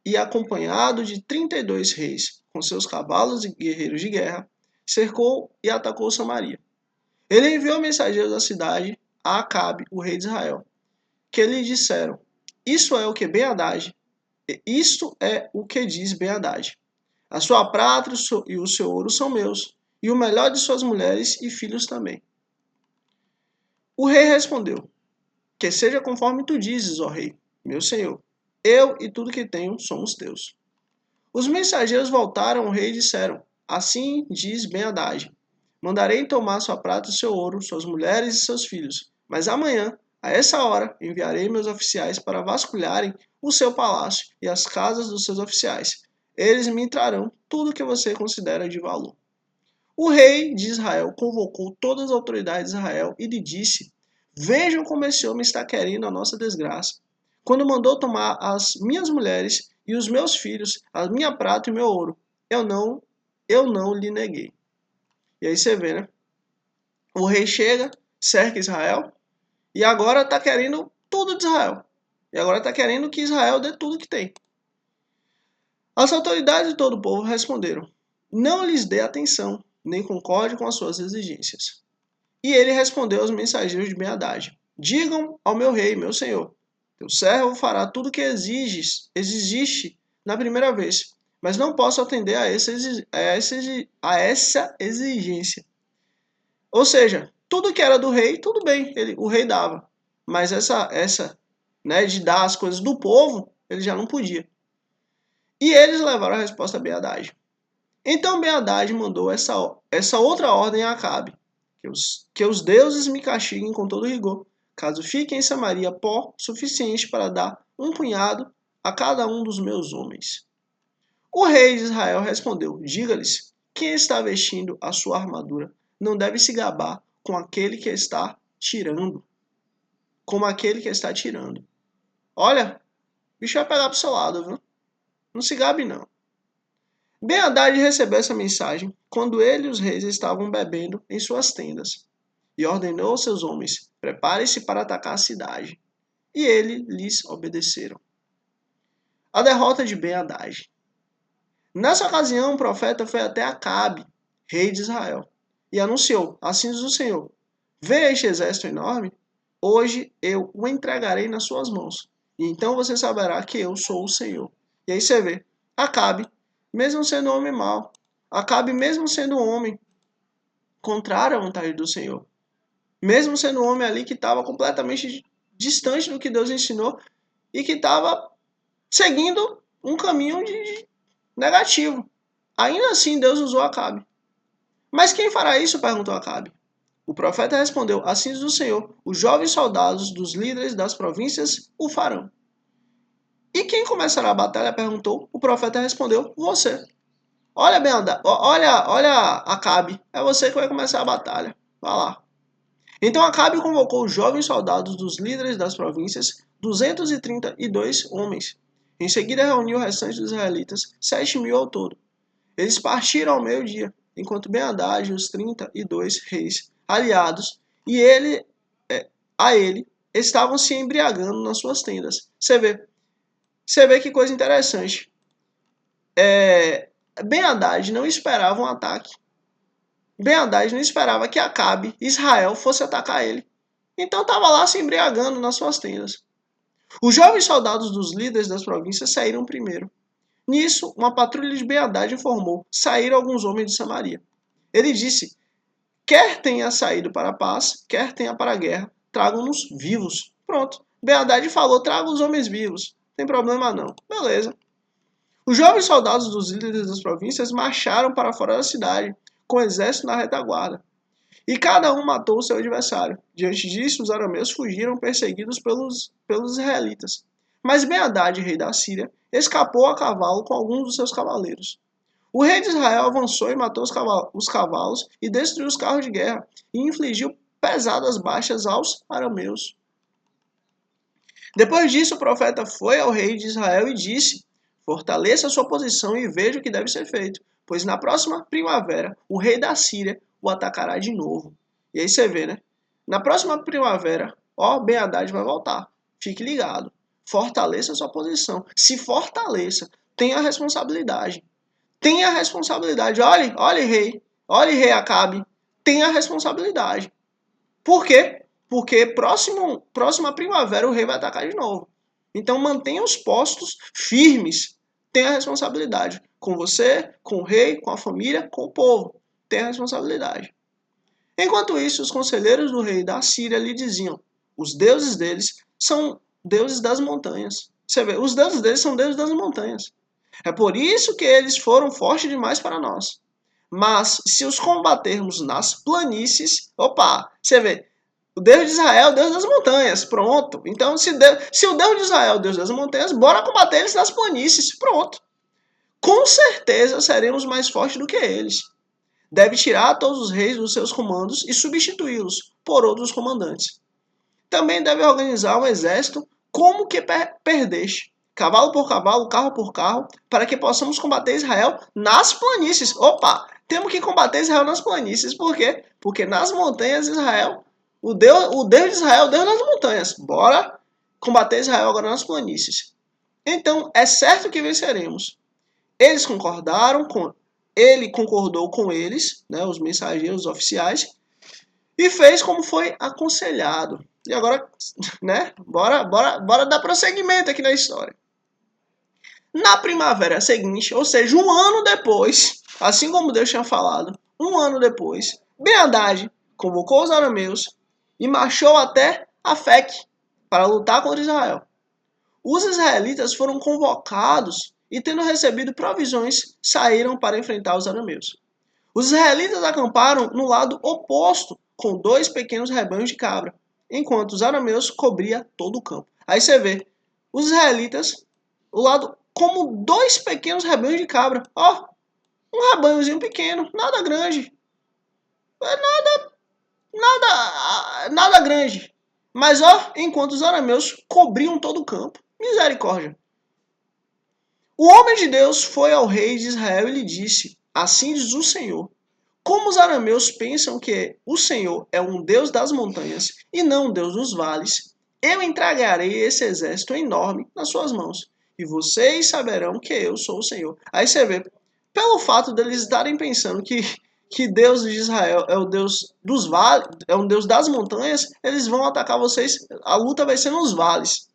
e, acompanhado de 32 reis com seus cavalos e guerreiros de guerra, cercou e atacou Samaria. Ele enviou mensageiros à cidade a Acabe, o rei de Israel, que lhe disseram: Isto é o que diz Ben-Hadad. A sua prata e o seu ouro são meus, e o melhor de suas mulheres e filhos também. O rei respondeu: Que seja conforme tu dizes, ó rei, meu senhor. Eu e tudo que tenho somos teus. Os mensageiros voltaram ao rei e disseram: Assim diz Ben-Hadad: Mandarei tomar sua prata e seu ouro, suas mulheres e seus filhos. Mas amanhã, a essa hora, enviarei meus oficiais para vasculharem o seu palácio e as casas dos seus oficiais. Eles me trarão tudo o que você considera de valor. O rei de Israel convocou todas as autoridades de Israel e lhe disse: Vejam como esse homem está querendo a nossa desgraça. Quando mandou tomar as minhas mulheres e os meus filhos, a minha prata e o meu ouro, eu não lhe neguei. E aí você vê, né? O rei chega, cerca Israel e agora está querendo tudo de Israel. E agora está querendo que Israel dê tudo que tem. As autoridades de todo o povo responderam: Não lhes dê atenção, nem concorde com as suas exigências. E ele respondeu aos mensageiros de Ben-Hadad: Digam ao meu rei, meu senhor, teu servo fará tudo o que exigiste na primeira vez, mas não posso atender a essa exigência. Ou seja, tudo que era do rei, tudo bem, o rei dava. Mas né, de dar as coisas do povo, ele já não podia. E eles levaram a resposta a Ben-Hadad. Então Ben-Hadad mandou essa outra ordem a Acabe: que os deuses me castiguem com todo rigor, caso fique em Samaria pó suficiente para dar um punhado a cada um dos meus homens. O rei de Israel respondeu: Diga-lhes, quem está vestindo a sua armadura não deve se gabar com aquele que está tirando. Como aquele que está tirando. Olha, o bicho vai pegar pro seu lado, viu? Não se gabe, não. Ben-Hadad recebeu essa mensagem quando ele e os reis estavam bebendo em suas tendas, e ordenou aos seus homens: Preparem-se para atacar a cidade. E eles lhes obedeceram. A derrota de Ben-Hadad. Nessa ocasião, o profeta foi até Acabe, rei de Israel, e anunciou: Assim diz o Senhor: Vê este exército enorme? Hoje eu o entregarei nas suas mãos, e então você saberá que eu sou o Senhor. E aí você vê, Acabe, mesmo sendo homem mau, Acabe mesmo sendo um homem contrário à vontade do Senhor, mesmo sendo um homem ali que estava completamente distante do que Deus ensinou e que estava seguindo um caminho de negativo. Ainda assim, Deus usou Acabe. Mas quem fará isso? Perguntou Acabe. O profeta respondeu: Assim diz o Senhor, os jovens soldados dos líderes das províncias o farão. E quem começará a batalha? Perguntou. O profeta respondeu: Você. Olha bem, olha Acabe, é você que vai começar a batalha. Vá lá. Então Acabe convocou os jovens soldados dos líderes das províncias, 232 homens. Em seguida reuniu o restante dos israelitas, 7.000 ao todo. Eles partiram ao meio-dia, enquanto Ben-Hadad e os 32 reis aliados e a ele estavam se embriagando nas suas tendas. Você vê que coisa interessante. Ben-Hadad não esperava um ataque. Ben-Hadad não esperava que Acabe, Israel, fosse atacar ele. Então estava lá se embriagando nas suas tendas. Os jovens soldados dos líderes das províncias saíram primeiro. Nisso, uma patrulha de Ben-Hadad informou: saíram alguns homens de Samaria. Ele disse: quer tenha saído para a paz, quer tenha para a guerra, tragam-nos vivos. Pronto. Ben-Hadad falou: traga os homens vivos. Não tem problema não. Beleza. Os jovens soldados dos líderes das províncias marcharam para fora da cidade, com o exército na retaguarda. E cada um matou o seu adversário. Diante disso, os arameus fugiram perseguidos pelos israelitas. Mas Ben-Hadad, rei da Síria, escapou a cavalo com alguns dos seus cavaleiros. O rei de Israel avançou e matou os cavalos e destruiu os carros de guerra e infligiu pesadas baixas aos arameus. Depois disso, o profeta foi ao rei de Israel e disse: fortaleça a sua posição e veja o que deve ser feito, pois na próxima primavera o rei da Síria o atacará de novo. E aí você vê, né? Na próxima primavera, Ben-Hadad vai voltar. Fique ligado. Fortaleça a sua posição. Se fortaleça. Tenha responsabilidade. Tenha responsabilidade. Olhe, rei Acabe. Tenha responsabilidade. Por quê? Porque próxima primavera o rei vai atacar de novo. Então mantenha os postos firmes. Tenha responsabilidade. Com você, com o rei, com a família, com o povo. Tenha responsabilidade. Enquanto isso, os conselheiros do rei da Síria lhe diziam: os deuses deles são deuses das montanhas. Você vê, os deuses deles são deuses das montanhas. É por isso que eles foram fortes demais para nós. Mas se os combatermos nas planícies, você vê, o Deus de Israel é o Deus das montanhas, pronto. Então, se o Deus de Israel é o Deus das montanhas, bora combater eles nas planícies, pronto. Com certeza seremos mais fortes do que eles. Deve tirar todos os reis dos seus comandos e substituí-los por outros comandantes. Também deve organizar um exército como que perdeste, cavalo por cavalo, carro por carro, para que possamos combater Israel nas planícies. Opa! Temos que combater Israel nas planícies. Por quê? Porque nas montanhas Israel, o Deus de Israel é o Deus das montanhas. Bora combater Israel agora nas planícies. Então, é certo que venceremos. Eles concordaram com ele concordou com eles, né, os mensageiros oficiais, e fez como foi aconselhado. E agora, né, bora dar prosseguimento aqui na história. Na primavera seguinte, ou seja, um ano depois, assim como Deus tinha falado, um ano depois, Ben-Hadad convocou os arameus e marchou até Afec para lutar contra Israel. Os israelitas foram convocados e, tendo recebido provisões, saíram para enfrentar os arameus. Os israelitas acamparam no lado oposto, com 2 pequenos rebanhos de cabra, enquanto os arameus cobriam todo o campo. Aí você vê, os israelitas, o lado como 2 pequenos rebanhos de cabra. Ó, um rebanhozinho pequeno, nada grande. Nada grande. Mas ó, enquanto os arameus cobriam todo o campo. Misericórdia. O homem de Deus foi ao rei de Israel e lhe disse: assim diz o Senhor. Como os arameus pensam que o Senhor é um Deus das montanhas e não um Deus dos vales, eu entregarei esse exército enorme nas suas mãos, e vocês saberão que eu sou o Senhor. Aí você vê, pelo fato deles estarem pensando que Deus de Israel é o Deus dos vales, é um Deus das montanhas, eles vão atacar vocês, a luta vai ser nos vales.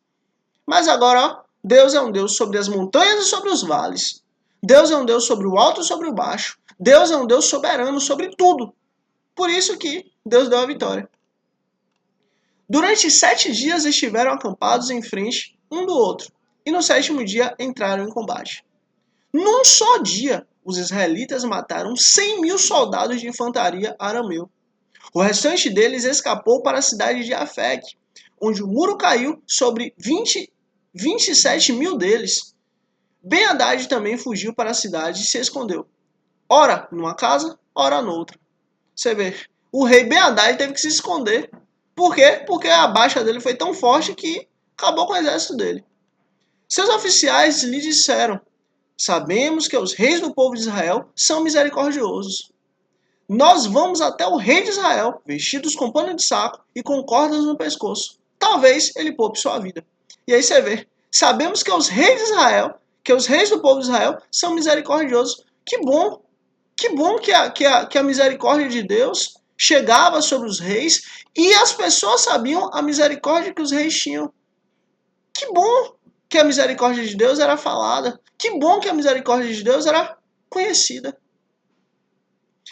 Mas agora, ó, Deus é um Deus sobre as montanhas e sobre os vales. Deus é um Deus sobre o alto e sobre o baixo. Deus é um Deus soberano sobre tudo. Por isso que Deus deu a vitória. Durante 7 dias estiveram acampados em frente um do outro, e no 7º dia entraram em combate. Num só dia, os israelitas mataram 100.000 soldados de infantaria arameu. O restante deles escapou para a cidade de Afec, onde o muro caiu sobre 27.000 deles. Ben-Hadad também fugiu para a cidade e se escondeu. Ora numa casa, ora noutra. Você vê, o rei Ben-Hadad teve que se esconder. Por quê? Porque a baixa dele foi tão forte que acabou com o exército dele. Seus oficiais lhe disseram: sabemos que os reis do povo de Israel são misericordiosos. Nós vamos até o rei de Israel, vestidos com pano de saco e com cordas no pescoço. Talvez ele poupe sua vida. E aí você vê, sabemos que os reis de Israel, que os reis do povo de Israel são misericordiosos. Que bom que a misericórdia de Deus chegava sobre os reis e as pessoas sabiam a misericórdia que os reis tinham. Que bom que a misericórdia de Deus era falada. Que bom que a misericórdia de Deus era conhecida.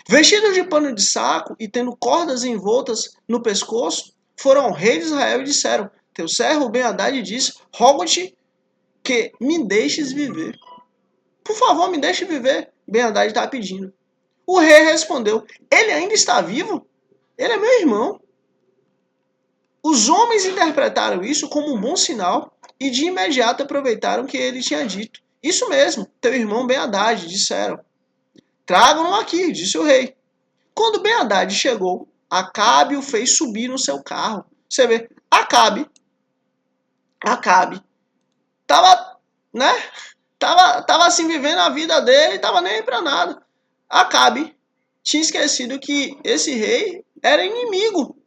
Vestidos de pano de saco e tendo cordas envoltas no pescoço, foram ao rei de Israel e disseram: teu servo Ben-Hadad disse: rogo-te que me deixes viver. Por favor, me deixe viver. Ben-Hadad está pedindo. O rei respondeu: ele ainda está vivo? Ele é meu irmão. Os homens interpretaram isso como um bom sinal e de imediato aproveitaram que ele tinha dito: isso mesmo, teu irmão Ben-Hadad, disseram. Tragam-no aqui, disse o rei. Quando Ben-Hadad chegou, Acabe o fez subir no seu carro. Você vê, Acabe tava, né? Tava assim vivendo a vida dele, tava nem aí pra nada. Acabe tinha esquecido que esse rei era inimigo.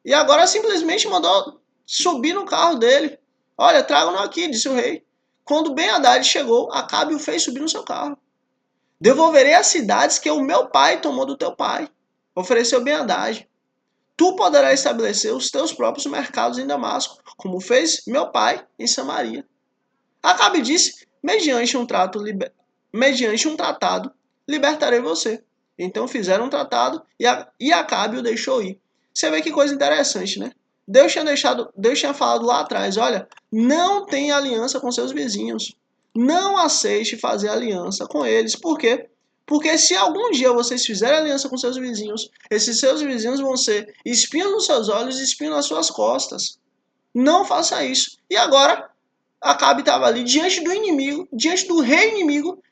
E agora simplesmente mandou subir no carro dele. Olha, tragam-no aqui, disse o rei. Quando Ben-Hadad chegou, Acabe o fez subir no seu carro. Devolverei as cidades que o meu pai tomou do teu pai. Ofereceu Ben-Hadad. Tu poderás estabelecer os teus próprios mercados em Damasco, como fez meu pai em Samaria. Acabe disse: mediante um tratado, libertarei você. Então fizeram um tratado e Acabe o deixou ir. Você vê que coisa interessante, né? Deus tinha falado lá atrás: olha, não tenha aliança com seus vizinhos. Não aceite fazer aliança com eles. Por quê? Porque se algum dia vocês fizerem aliança com seus vizinhos, esses seus vizinhos vão ser espinhos nos seus olhos e espinhos nas suas costas. Não faça isso. E agora, Acabe estava ali diante do inimigo, diante do rei inimigo,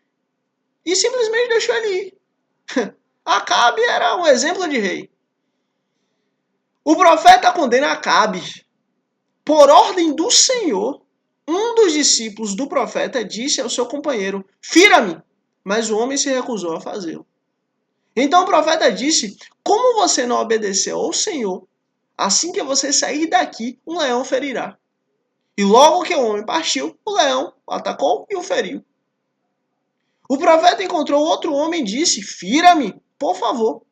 e simplesmente deixou ele ir. Acabe era um exemplo de rei. O profeta condena Acabe. Por ordem do Senhor, um dos discípulos do profeta disse ao seu companheiro: fira-me. Mas o homem se recusou a fazê-lo. Então o profeta disse: como você não obedeceu ao Senhor, assim que você sair daqui, um leão ferirá. E logo que o homem partiu, o leão o atacou e o feriu. O profeta encontrou outro homem e disse: fira-me, por favor.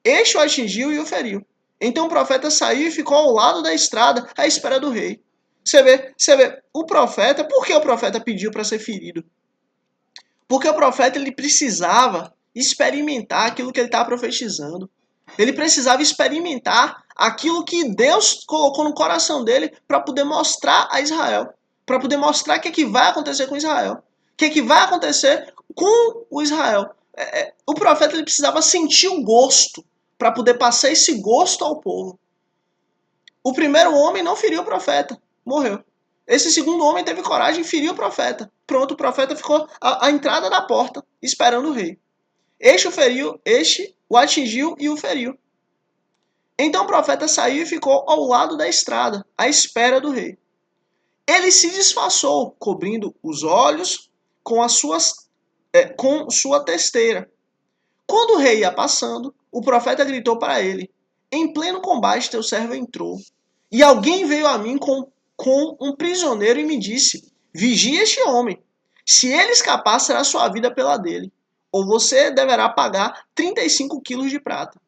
Este o atingiu e o feriu. Então o profeta saiu e ficou ao lado da estrada, à espera do rei. Você vê, o profeta, por que o profeta pediu para ser ferido? Porque o profeta ele precisava experimentar aquilo que ele estava profetizando. Ele precisava experimentar aquilo que Deus colocou no coração dele para poder mostrar a Israel. Para poder mostrar o que vai acontecer com Israel. O que vai acontecer com o Israel. O profeta ele precisava sentir o gosto para poder passar esse gosto ao povo. O primeiro homem não feriu o profeta, morreu. Esse segundo homem teve coragem e feriu o profeta. Pronto, o profeta ficou à entrada da porta, esperando o rei. Este o feriu, este o atingiu e o feriu. Então o profeta saiu e ficou ao lado da estrada, à espera do rei. Ele se disfarçou, cobrindo os olhos com sua testeira. Quando o rei ia passando, o profeta gritou para ele: em pleno combate teu servo entrou. E alguém veio a mim com um prisioneiro e me disse: vigie este homem. Se ele escapar, será sua vida pela dele. Ou você deverá pagar 35 quilos de prata.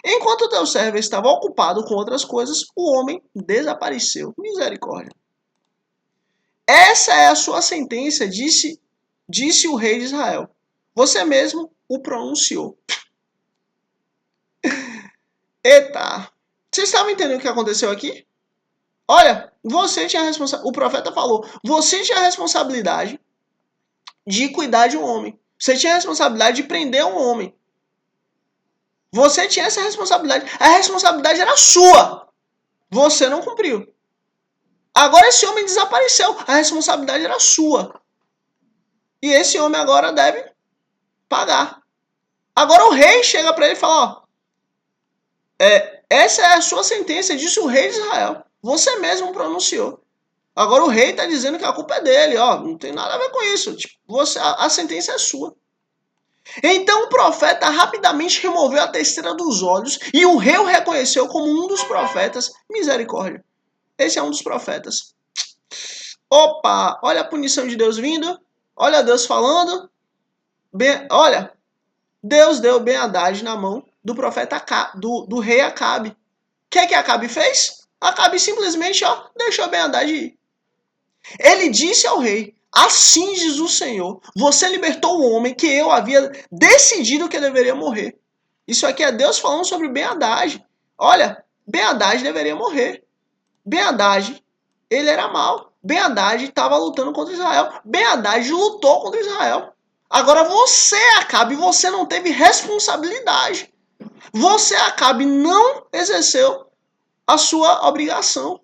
Enquanto teu servo estava ocupado com outras coisas, o homem desapareceu. Misericórdia. Essa é a sua sentença, disse o rei de Israel. Você mesmo o pronunciou. Eita! Vocês estavam entendendo o que aconteceu aqui? Olha, você tinha a responsabilidade. O profeta falou: você tinha a responsabilidade de cuidar de um homem. Você tinha a responsabilidade de prender um homem. Você tinha essa responsabilidade. A responsabilidade era sua. Você não cumpriu. Agora esse homem desapareceu. A responsabilidade era sua. E esse homem agora deve pagar. Agora o rei chega para ele e fala: ó, essa é a sua sentença, disse o rei de Israel. Você mesmo pronunciou. Agora o rei está dizendo que a culpa é dele, ó, não tem nada a ver com isso. Tipo, a sentença é sua. Então o profeta rapidamente removeu a testeira dos olhos e o rei o reconheceu como um dos profetas. Misericórdia. Esse é um dos profetas. Opa, olha a punição de Deus vindo. Olha Deus falando. Olha, Deus deu Ben-Hadad na mão do profeta Acabe, do rei Acabe. O que Acabe fez? Acabe simplesmente deixou Ben-Hadad ir. Ele disse ao rei: assim diz o Senhor, você libertou um homem que eu havia decidido que deveria morrer. Isso aqui é Deus falando sobre Ben-Hadad. Olha, Ben-Hadad deveria morrer. Ben-Hadad, ele era mau. Ben-Hadad estava lutando contra Israel. Ben-Hadad lutou contra Israel. Agora você, Acabe, você não teve responsabilidade. Você, Acabe, não exerceu a sua obrigação.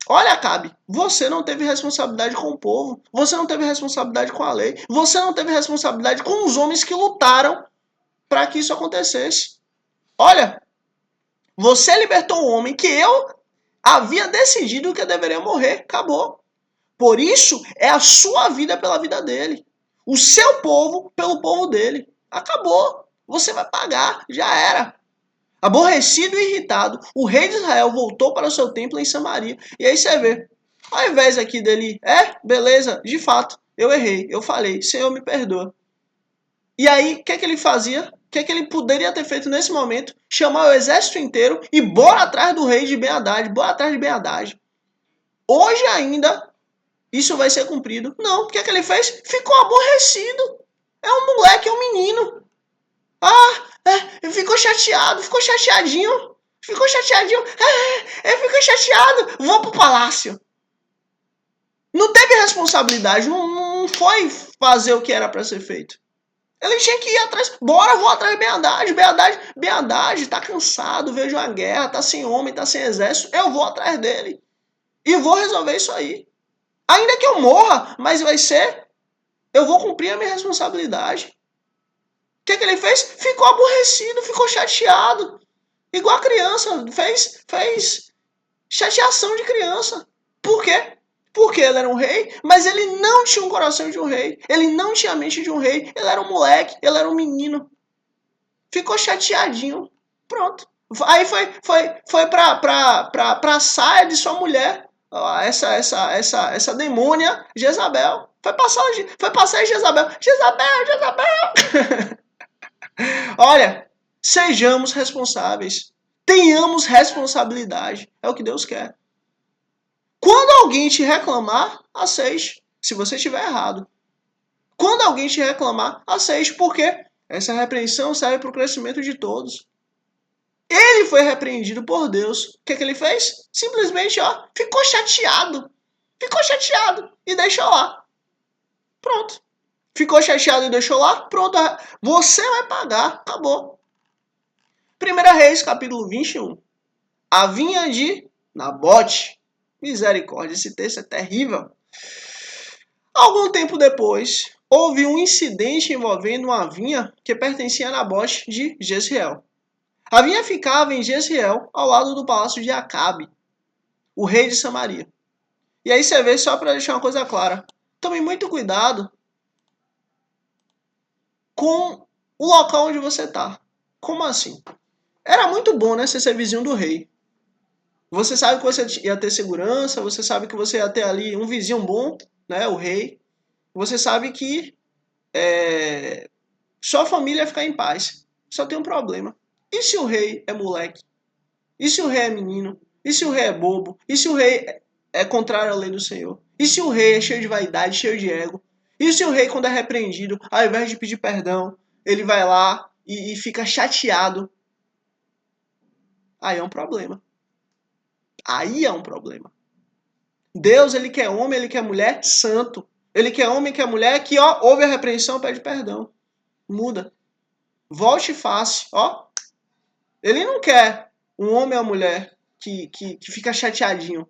Olha, Acabe, você não teve responsabilidade com o povo. Você não teve responsabilidade com a lei. Você não teve responsabilidade com os homens que lutaram para que isso acontecesse. Olha, você libertou um homem que eu havia decidido que deveria morrer. Acabou. Por isso, é a sua vida pela vida dele. O seu povo pelo povo dele. Acabou. Você vai pagar. Já era. Aborrecido e irritado, o rei de Israel voltou para o seu templo em Samaria. E aí você vê, ao invés aqui dele, beleza, de fato, eu errei, eu falei, Senhor me perdoa. E aí, o que ele fazia? O que ele poderia ter feito nesse momento? Chamar o exército inteiro e bora atrás do rei de Ben-Hadad, bora atrás de Ben-Hadad. Hoje ainda, isso vai ser cumprido. Não, o que ele fez? Ficou aborrecido. É um moleque, é um menino. Ficou chateado, ficou chateadinho. Ficou chateadinho. Ficou chateado. Vou pro palácio. Não teve responsabilidade. Não foi fazer o que era para ser feito. Ele tinha que ir atrás. Bora, vou atrás de Ben-Hadad. Ben-Hadad tá cansado, vejo a guerra, tá sem homem, tá sem exército. Eu vou atrás dele. E vou resolver isso aí. Ainda que eu morra, mas vai ser. Eu vou cumprir a minha responsabilidade. que ele fez? Ficou aborrecido, ficou chateado. Igual a criança, fez chateação de criança. Por quê? Porque ele era um rei, mas ele não tinha um coração de um rei. Ele não tinha a mente de um rei. Ele era um moleque, ele era um menino. Ficou chateadinho. Pronto. Aí foi pra saia de sua mulher. Essa demônia Jezabel. Foi passar em Jezabel. Jezabel. Olha, sejamos responsáveis. Tenhamos responsabilidade. É o que Deus quer. Quando alguém te reclamar, aceite. Se você estiver errado. Quando alguém te reclamar, aceite. Por quê? Essa repreensão serve para o crescimento de todos. Ele foi repreendido por Deus. O que ele fez? Simplesmente, ficou chateado. Ficou chateado e deixou lá. Pronto. Ficou chateado e deixou lá? Pronto. Você vai pagar. Acabou. 1 Reis, capítulo 21. A vinha de Nabote. Misericórdia, esse texto é terrível. Algum tempo depois, houve um incidente envolvendo uma vinha que pertencia a Nabote de Jezreel. A vinha ficava em Jezreel, ao lado do palácio de Acabe, o rei de Samaria. E aí você vê, só para deixar uma coisa clara, tome muito cuidado com o local onde você está. Como assim? Era muito bom, né, você ser vizinho do rei. Você sabe que você ia ter segurança, você sabe que você ia ter ali um vizinho bom, né, o rei. Você sabe que sua família ia ficar em paz. Só tem um problema. E se o rei é moleque? E se o rei é menino? E se o rei é bobo? E se o rei é contrário à lei do Senhor? E se o rei é cheio de vaidade, cheio de ego? E se o rei, quando é repreendido, ao invés de pedir perdão, ele vai lá e fica chateado? Aí é um problema. Aí é um problema. Deus, ele quer homem, ele quer mulher santo. Ele quer homem, quer mulher que, ouve a repreensão, pede perdão. Muda. Volte face, Ele não quer um homem ou uma mulher que fica chateadinho.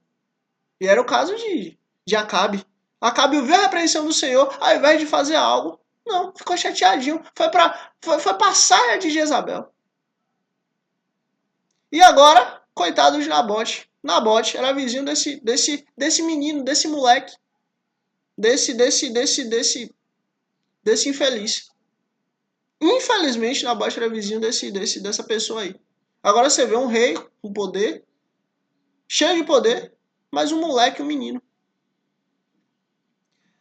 E era o caso de Acabe. Acabe ouviu a repreensão do Senhor, ao invés de fazer algo, não, ficou chateadinho. Foi pra saia de Jezabel. E agora, coitado de Nabote. Nabote era vizinho desse menino, desse moleque. Desse infeliz. Infelizmente, Nabote era vizinho dessa pessoa aí. Agora você vê um rei com poder, cheio de poder, mas um moleque, um menino.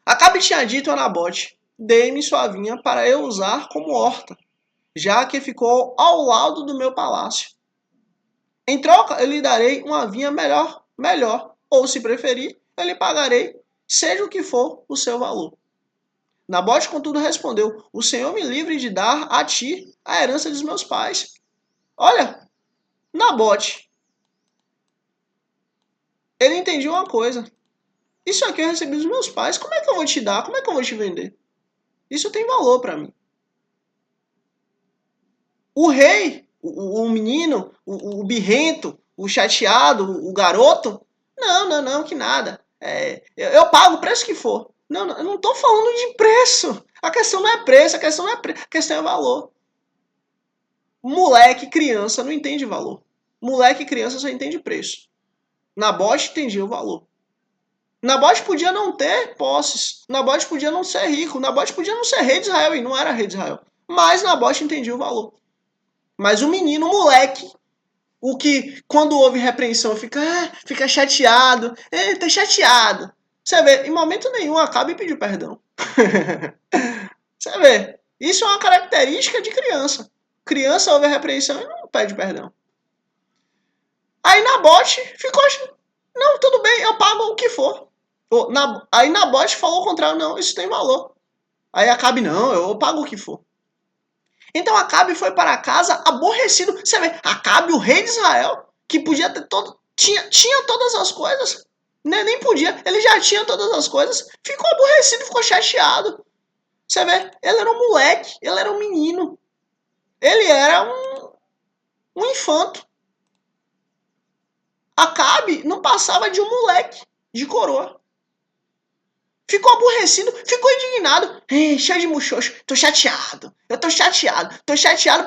Acabe tinha dito a Nabote: dei-me sua vinha para eu usar como horta, já que ficou ao lado do meu palácio. Em troca, eu lhe darei uma vinha melhor, ou se preferir, eu lhe pagarei, seja o que for o seu valor. Nabote, contudo, respondeu: o Senhor me livre de dar a ti a herança dos meus pais. Olha, Nabote, ele entendia uma coisa. Isso aqui eu recebi dos meus pais. Como é que eu vou te dar? Como é que eu vou te vender? Isso tem valor para mim. O rei, o menino, o birrento, o chateado, o garoto, não, que nada. Eu pago o preço que for. Não, eu não estou falando de preço. A questão não é preço, a questão é valor. Moleque, criança não entende valor. Moleque e criança só entende preço. Nabote entendia o valor. Nabote podia não ter posses. Nabote podia não ser rico. Nabote podia não ser rei de Israel e não era rei de Israel. Mas Nabote entendia o valor. Mas o menino, o moleque, o que quando houve repreensão fica chateado. Tá chateado. Você vê, em momento nenhum Acabe pediu perdão. Você vê, isso é uma característica de criança. Criança ouve a repreensão e não pede perdão. Aí Nabote ficou, não, tudo bem, eu pago o que for. Aí Nabote falou o contrário, não, isso tem valor. Aí Acabe, não, eu pago o que for. Então Acabe foi para casa aborrecido. Você vê, Acabe, o rei de Israel, que podia ter tinha todas as coisas. Nem podia, ele já tinha todas as coisas. Ficou aborrecido, ficou chateado. Você vê, ele era um moleque, ele era um menino. Ele era um infanto. Acabe não passava de um moleque, de coroa. ficou aborrecido, ficou indignado, cheio de muxoxo, tô chateado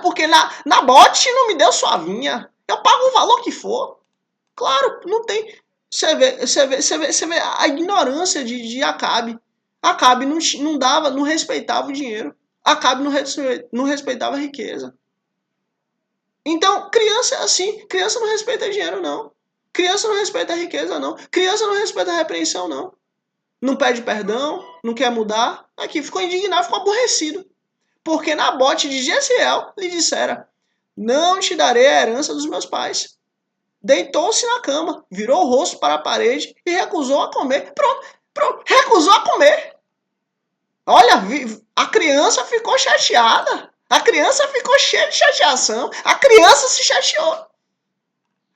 porque na bote não me deu suavinha, eu pago o valor que for. Claro, não tem. Você vê a ignorância de Acabe. Acabe não dava, não respeitava o dinheiro. Acabe não respeitava a riqueza. Então, criança é assim. Criança não respeita dinheiro, não. Criança não respeita a riqueza, não. Criança não respeita a repreensão, não. Não pede perdão, não quer mudar. Aqui, ficou indignado, ficou aborrecido. Porque na bote de Jezreel lhe dissera: não te darei a herança dos meus pais. Deitou-se na cama, virou o rosto para a parede e recusou a comer. Pronto, recusou a comer. Olha, a criança ficou chateada. A criança ficou cheia de chateação. A criança se chateou.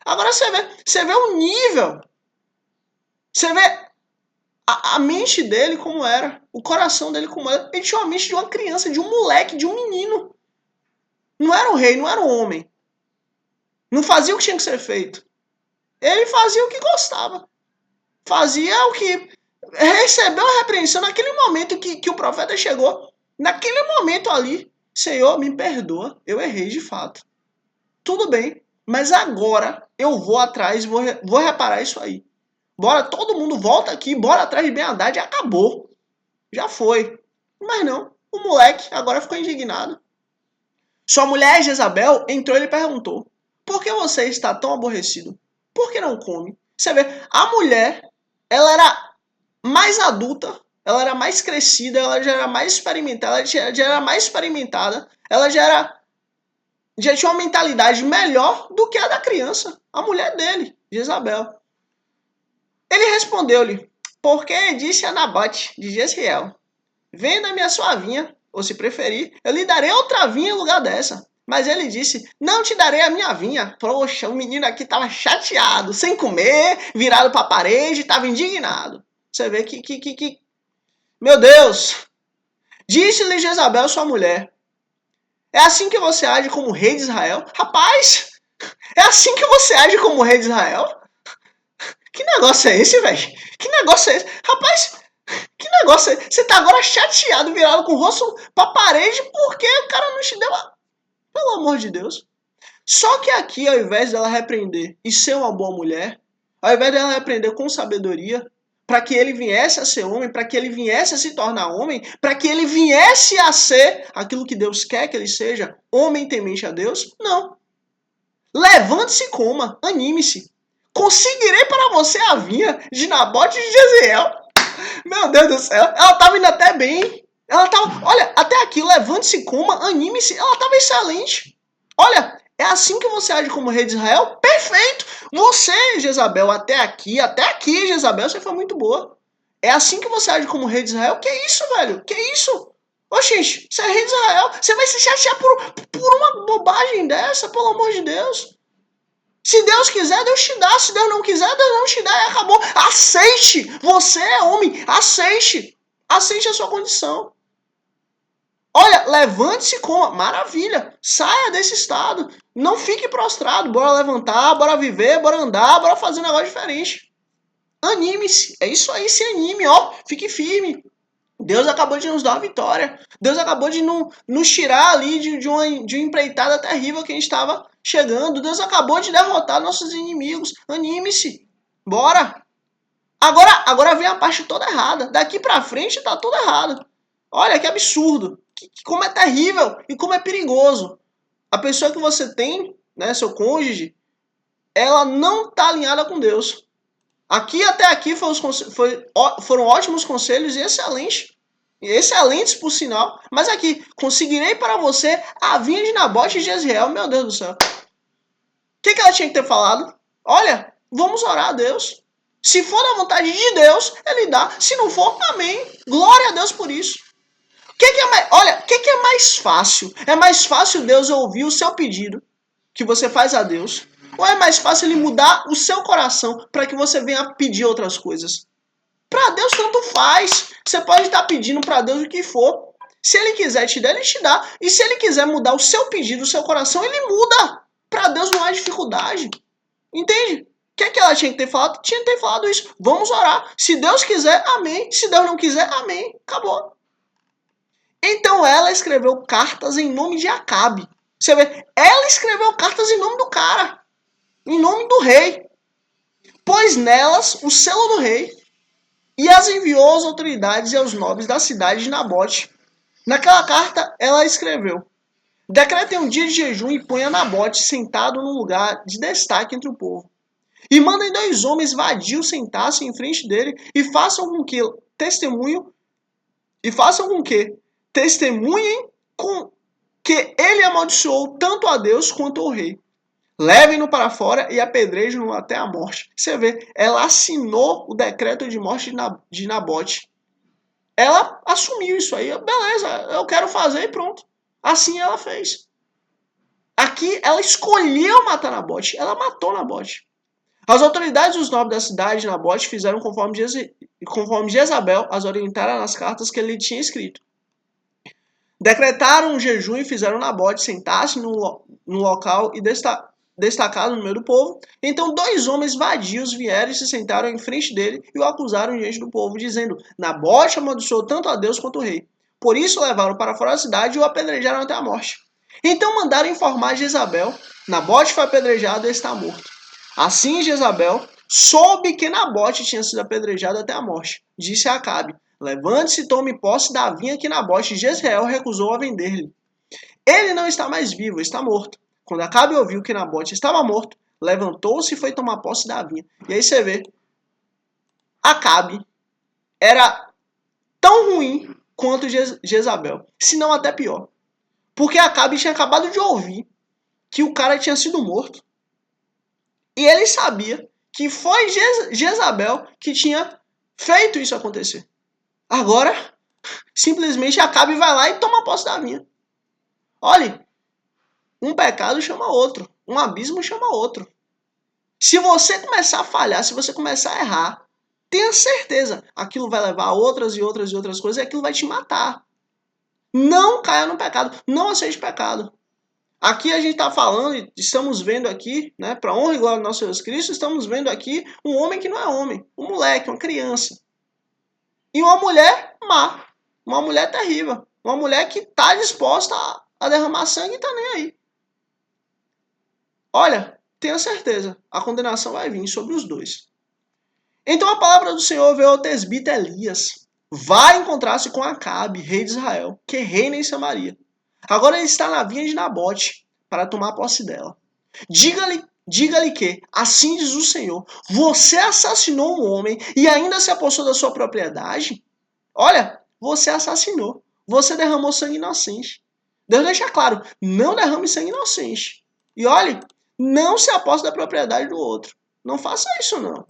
Agora você vê o nível. Você vê a mente dele como era. O coração dele como era. Ele tinha uma mente de uma criança, de um moleque, de um menino. Não era o rei, não era o homem. Não fazia o que tinha que ser feito. Ele fazia o que gostava. Fazia o que... Recebeu a repreensão naquele momento que o profeta chegou. Naquele momento ali. Senhor, me perdoa. Eu errei de fato. Tudo bem. Mas agora eu vou atrás, vou reparar isso aí. Bora, todo mundo volta aqui. Bora atrás de Ben-Hadad e acabou. Já foi. Mas não. O moleque agora ficou indignado. Sua mulher Jezabel entrou e lhe perguntou: por que você está tão aborrecido? Por que não come? Você vê, a mulher, ela era mais adulta, ela era mais crescida, ela já era mais experimentada, ela já era mais experimentada, ela já tinha uma mentalidade melhor do que a da criança, a mulher dele, Jezabel. Ele respondeu-lhe: porque disse a Nabote de Jezreel: venda-me a sua vinha, ou se preferir, eu lhe darei outra vinha em lugar dessa. Mas ele disse: não te darei a minha vinha. Poxa, o menino aqui estava chateado, sem comer, virado para a parede, estava indignado. Você vê que... Meu Deus! Disse-lhe Jezabel, sua mulher: é assim que você age como rei de Israel? Rapaz, é assim que você age como rei de Israel? Que negócio é esse, velho? Que negócio é esse? Rapaz, que negócio é esse? Você tá agora chateado, virado com o rosto pra parede porque o cara não te deu a... Pelo amor de Deus. Só que aqui, ao invés dela repreender e ser uma boa mulher, ao invés dela repreender com sabedoria, para que ele viesse a ser homem, para que ele viesse a se tornar homem, para que ele viesse a ser aquilo que Deus quer que ele seja, homem temente a Deus, não. Levante-se e coma, anime-se. Conseguirei para você a vinha de Nabote de Jezreel. Meu Deus do céu, ela estava indo até bem. Ela estava, olha, até aqui, levante-se e coma, anime-se. Ela estava excelente. Olha, é assim que você age como rei de Israel? Perfeito! Você, Jezabel, até aqui, Jezabel, você foi muito boa. É assim que você age como rei de Israel? Que isso, velho? Que isso? Oxente, você é rei de Israel. Você vai se chatear por uma bobagem dessa, pelo amor de Deus. Se Deus quiser, Deus te dá. Se Deus não quiser, Deus não te dá e acabou. Aceite! Você é homem. Aceite! Aceite a sua condição. Olha, levante-se e coma. Maravilha. Saia desse estado. Não fique prostrado. Bora levantar, bora viver, bora andar, bora fazer um negócio diferente. Anime-se. É isso aí, se anime, ó. Fique firme. Deus acabou de nos dar uma vitória. Deus acabou de nos tirar ali de uma empreitada terrível que a gente estava chegando. Deus acabou de derrotar nossos inimigos. Anime-se. Bora. Agora vem a parte toda errada. Daqui pra frente tá tudo errado. Olha que absurdo. Como é terrível e como é perigoso. A pessoa que você tem, né, seu cônjuge, ela não está alinhada com Deus. Aqui até aqui foram ótimos conselhos e excelentes por sinal. Mas aqui, conseguirei para você a vinha de Nabote de Jezreel. Meu Deus do céu. O que ela tinha que ter falado? Olha, vamos orar a Deus. Se for da vontade de Deus, Ele dá. Se não for, amém. Glória a Deus por isso. O que é mais fácil? É mais fácil Deus ouvir o seu pedido que você faz a Deus? Ou é mais fácil Ele mudar o seu coração para que você venha pedir outras coisas? Para Deus tanto faz. Você pode estar pedindo para Deus o que for. Se Ele quiser te dar, Ele te dá. E se Ele quiser mudar o seu pedido, o seu coração, Ele muda. Para Deus não há dificuldade. Entende? que ela tinha que ter falado? Tinha que ter falado isso. Vamos orar. Se Deus quiser, amém. Se Deus não quiser, amém. Acabou. Então ela escreveu cartas em nome de Acabe. Você vê, ela escreveu cartas em nome do cara. Em nome do rei. Pôs nelas o selo do rei e as enviou às autoridades e aos nobres da cidade de Nabote. Naquela carta, ela escreveu: decretem um dia de jejum e ponha Nabote sentado num lugar de destaque entre o povo. E mandem 2 homens vadios sentar-se em frente dele e façam com que testemunhem com que ele amaldiçoou tanto a Deus quanto ao rei. Levem-no para fora e apedrejem-no até a morte. Você vê, ela assinou o decreto de morte de Nabote. Ela assumiu isso aí. Beleza, eu quero fazer e pronto. Assim ela fez. Aqui ela escolheu matar Nabote. Ela matou Nabote. As autoridades e os nobres da cidade de Nabote fizeram conforme Jezabel as orientara nas cartas que ele tinha escrito. Decretaram um jejum e fizeram Nabote sentar-se no local e destacado no meio do povo. Então 2 homens vadios vieram e se sentaram em frente dele e o acusaram diante do povo, dizendo: Nabote amaldiçoou tanto a Deus quanto o rei. Por isso levaram para fora da cidade e o apedrejaram até a morte. Então mandaram informar Jezabel: Nabote foi apedrejado e está morto. Assim Jezabel soube que Nabote tinha sido apedrejado até a morte. Disse a Acabe: levante-se e tome posse da vinha que Nabote de Jezreel recusou a vender-lhe. Ele não está mais vivo, está morto. Quando Acabe ouviu que Nabote estava morto, levantou-se e foi tomar posse da vinha. E aí você vê, Acabe era tão ruim quanto Jezabel, se não até pior. Porque Acabe tinha acabado de ouvir que o cara tinha sido morto. E ele sabia que foi Jezabel que tinha feito isso acontecer. Agora, simplesmente Acabe vai lá e toma posse da vinha. Olha, um pecado chama outro, um abismo chama outro. Se você começar a falhar, se você começar a errar, tenha certeza, aquilo vai levar a outras e outras e outras coisas e aquilo vai te matar. Não caia no pecado, não aceite pecado. Aqui a gente está falando, estamos vendo aqui, né, para honra e glória do nosso Jesus Cristo, estamos vendo aqui um homem que não é homem, um moleque, uma criança. E uma mulher má, uma mulher terrível, uma mulher que está disposta a derramar sangue e está nem aí. Olha, tenha certeza, a condenação vai vir sobre os dois. Então a palavra do Senhor veio ao tesbita Elias. Vai encontrar-se com Acabe, rei de Israel, que reina em Samaria. Agora ele está na vinha de Nabote para tomar posse dela. Diga-lhe que, assim diz o Senhor, você assassinou um homem e ainda se apossou da sua propriedade? Olha, você assassinou. Você derramou sangue inocente. Deus deixa claro, não derrame sangue inocente. E olhe, não se aposte da propriedade do outro. Não faça isso, não.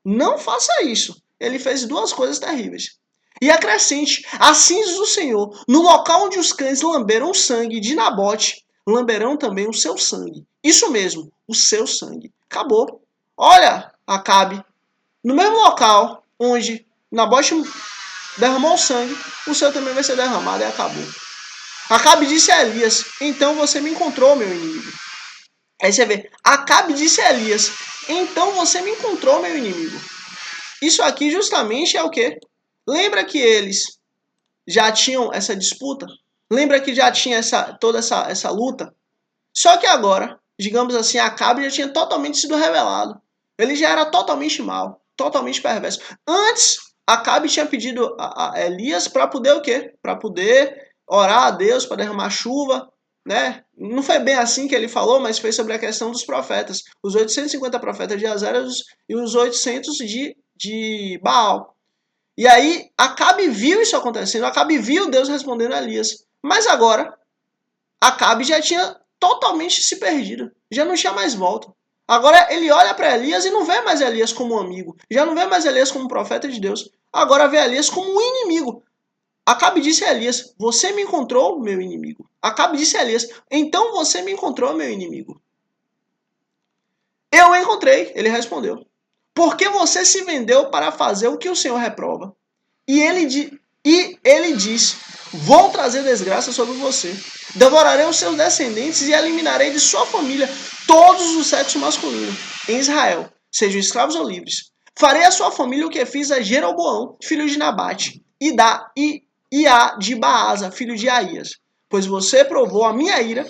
Não faça isso. Ele fez 2 coisas terríveis. E acrescente, assim diz o Senhor, no local onde os cães lamberam o sangue de Nabote, lamberão também o seu sangue. Isso mesmo, o seu sangue. Acabou. Olha, Acabe, no mesmo local onde Nabote derramou o sangue, o seu também vai ser derramado e acabou. Acabe disse a Elias, então você me encontrou, meu inimigo. Aí você vê, Acabe disse a Elias, então você me encontrou, meu inimigo. Isso aqui justamente é o quê? Lembra que eles já tinham essa disputa? Lembra que já tinha toda essa luta? Só que agora, digamos assim, Acabe já tinha totalmente sido revelado. Ele já era totalmente mau, totalmente perverso. Antes, Acabe tinha pedido a Elias para poder o quê? Para poder orar a Deus, para derramar chuva, né? Não foi bem assim que ele falou, mas foi sobre a questão dos profetas. Os 850 profetas de Azeras e os 800 de Baal. E aí, Acabe viu isso acontecendo, Acabe viu Deus respondendo a Elias. Mas agora, Acabe já tinha totalmente se perdido, já não tinha mais volta. Agora ele olha para Elias e não vê mais Elias como um amigo, já não vê mais Elias como um profeta de Deus, agora vê Elias como um inimigo. Acabe disse a Elias, você me encontrou, meu inimigo. Acabe disse a Elias, então você me encontrou, meu inimigo. Eu o encontrei, ele respondeu. Porque você se vendeu para fazer o que o Senhor reprova. E ele diz, vou trazer desgraça sobre você. Devorarei os seus descendentes e eliminarei de sua família todos os sexos masculinos em Israel. sejam escravos ou livres. Farei à sua família o que fiz a Jeroboão, filho de Nabate, e a de Baasa, filho de Aías, pois você provocou a minha ira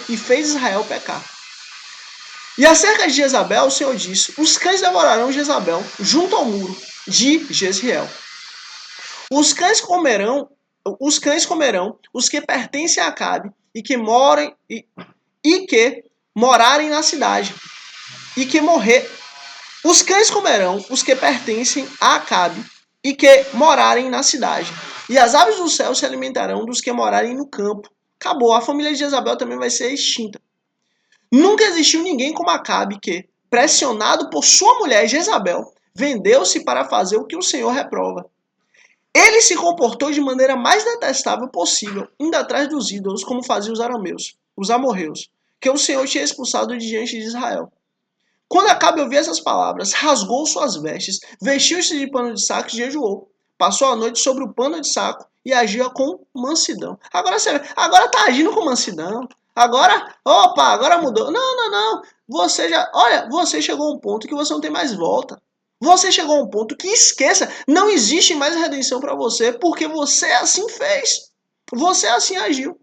e fez Israel pecar. E acerca de Jezabel, o Senhor disse: os cães devorarão Jezabel junto ao muro de Jezreel. Os cães comerão os que pertencem a Acabe e que morarem na cidade. Os cães comerão os que pertencem a Acabe e que morarem na cidade. E as aves do céu se alimentarão dos que morarem no campo. Acabou, a família de Jezabel também vai ser extinta. Nunca existiu ninguém como Acabe que, pressionado por sua mulher Jezabel, vendeu-se para fazer o que o Senhor reprova. Ele se comportou de maneira mais detestável possível, indo atrás dos ídolos, como faziam os amorreus, que o Senhor tinha expulsado de diante de Israel. Quando Acabe ouviu essas palavras, rasgou suas vestes, vestiu-se de pano de saco e jejuou. Passou a noite sobre o pano de saco e agia com mansidão. Agora tá agindo com mansidão. Agora mudou. Não. Você chegou a um ponto que você não tem mais volta. Você chegou a um ponto que esqueça, não existe mais redenção para você, porque você assim fez. Você assim agiu.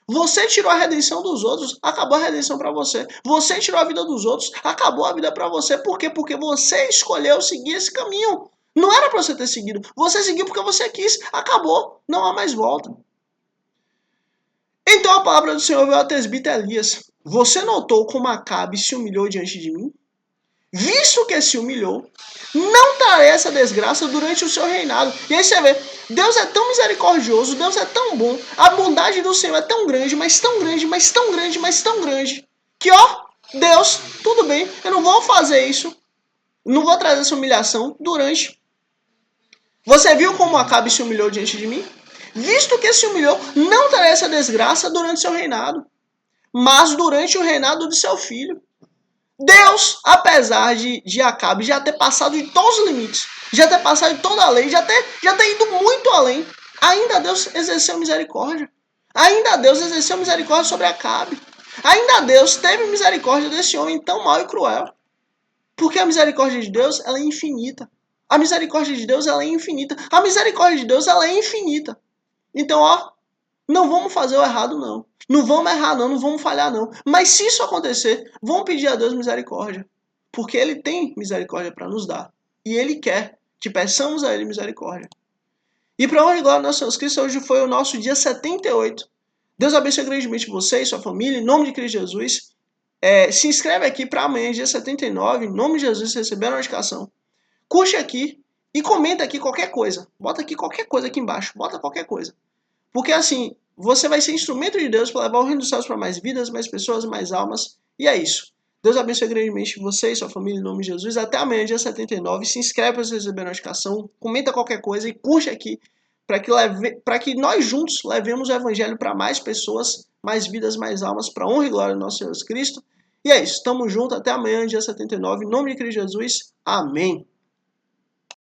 Você tirou a redenção dos outros, acabou a redenção para você. Você tirou a vida dos outros, acabou a vida para você. Por quê? Porque você escolheu seguir esse caminho. Não era para você ter seguido. Você seguiu porque você quis. Acabou. Não há mais volta. Então a palavra do Senhor veio a Tesbita Elias. Você notou como Acabe se humilhou diante de mim? Visto que se humilhou, não trarei essa desgraça durante o seu reinado. E aí você vê, Deus é tão misericordioso, Deus é tão bom, a bondade do Senhor é tão grande, mas tão grande, mas tão grande, mas tão grande, que Deus, tudo bem, eu não vou fazer isso, não vou trazer essa humilhação durante. Você viu como Acabe se humilhou diante de mim? Visto que se humilhou, não trarei essa desgraça durante seu reinado, mas durante o reinado de seu filho. Deus, apesar de Acabe já ter passado de todos os limites, já ter passado de toda a lei, já ter ido muito além, ainda Deus exerceu misericórdia. Ainda Deus exerceu misericórdia sobre Acabe. Ainda Deus teve misericórdia desse homem tão mau e cruel. Porque a misericórdia de Deus, ela é infinita. A misericórdia de Deus, ela é infinita. A misericórdia de Deus, ela é infinita. Então, não vamos fazer o errado, não. Não vamos errar, não vamos falhar, não. Mas se isso acontecer, vamos pedir a Deus misericórdia. Porque Ele tem misericórdia para nos dar. E Ele quer que peçamos a Ele misericórdia. E para honra e glória do nosso Jesus Cristo, hoje foi o nosso dia 78. Deus abençoe grandemente você e sua família, em nome de Cristo Jesus. Se inscreve aqui para amanhã, dia 79, em nome de Jesus, receber a notificação. Curte aqui e comenta aqui qualquer coisa. Bota aqui qualquer coisa aqui embaixo. Bota qualquer coisa. Porque assim, você vai ser instrumento de Deus para levar o reino dos céus para mais vidas, mais pessoas, mais almas. E é isso. Deus abençoe grandemente você e sua família em nome de Jesus. Até amanhã, dia 79. Se inscreve para você receber a notificação. Comenta qualquer coisa e curte aqui para que nós juntos levemos o evangelho para mais pessoas, mais vidas, mais almas, para honra e glória do nosso Senhor Jesus Cristo. E é isso. Tamo junto. Até amanhã, dia 79. Em nome de Cristo Jesus. Amém.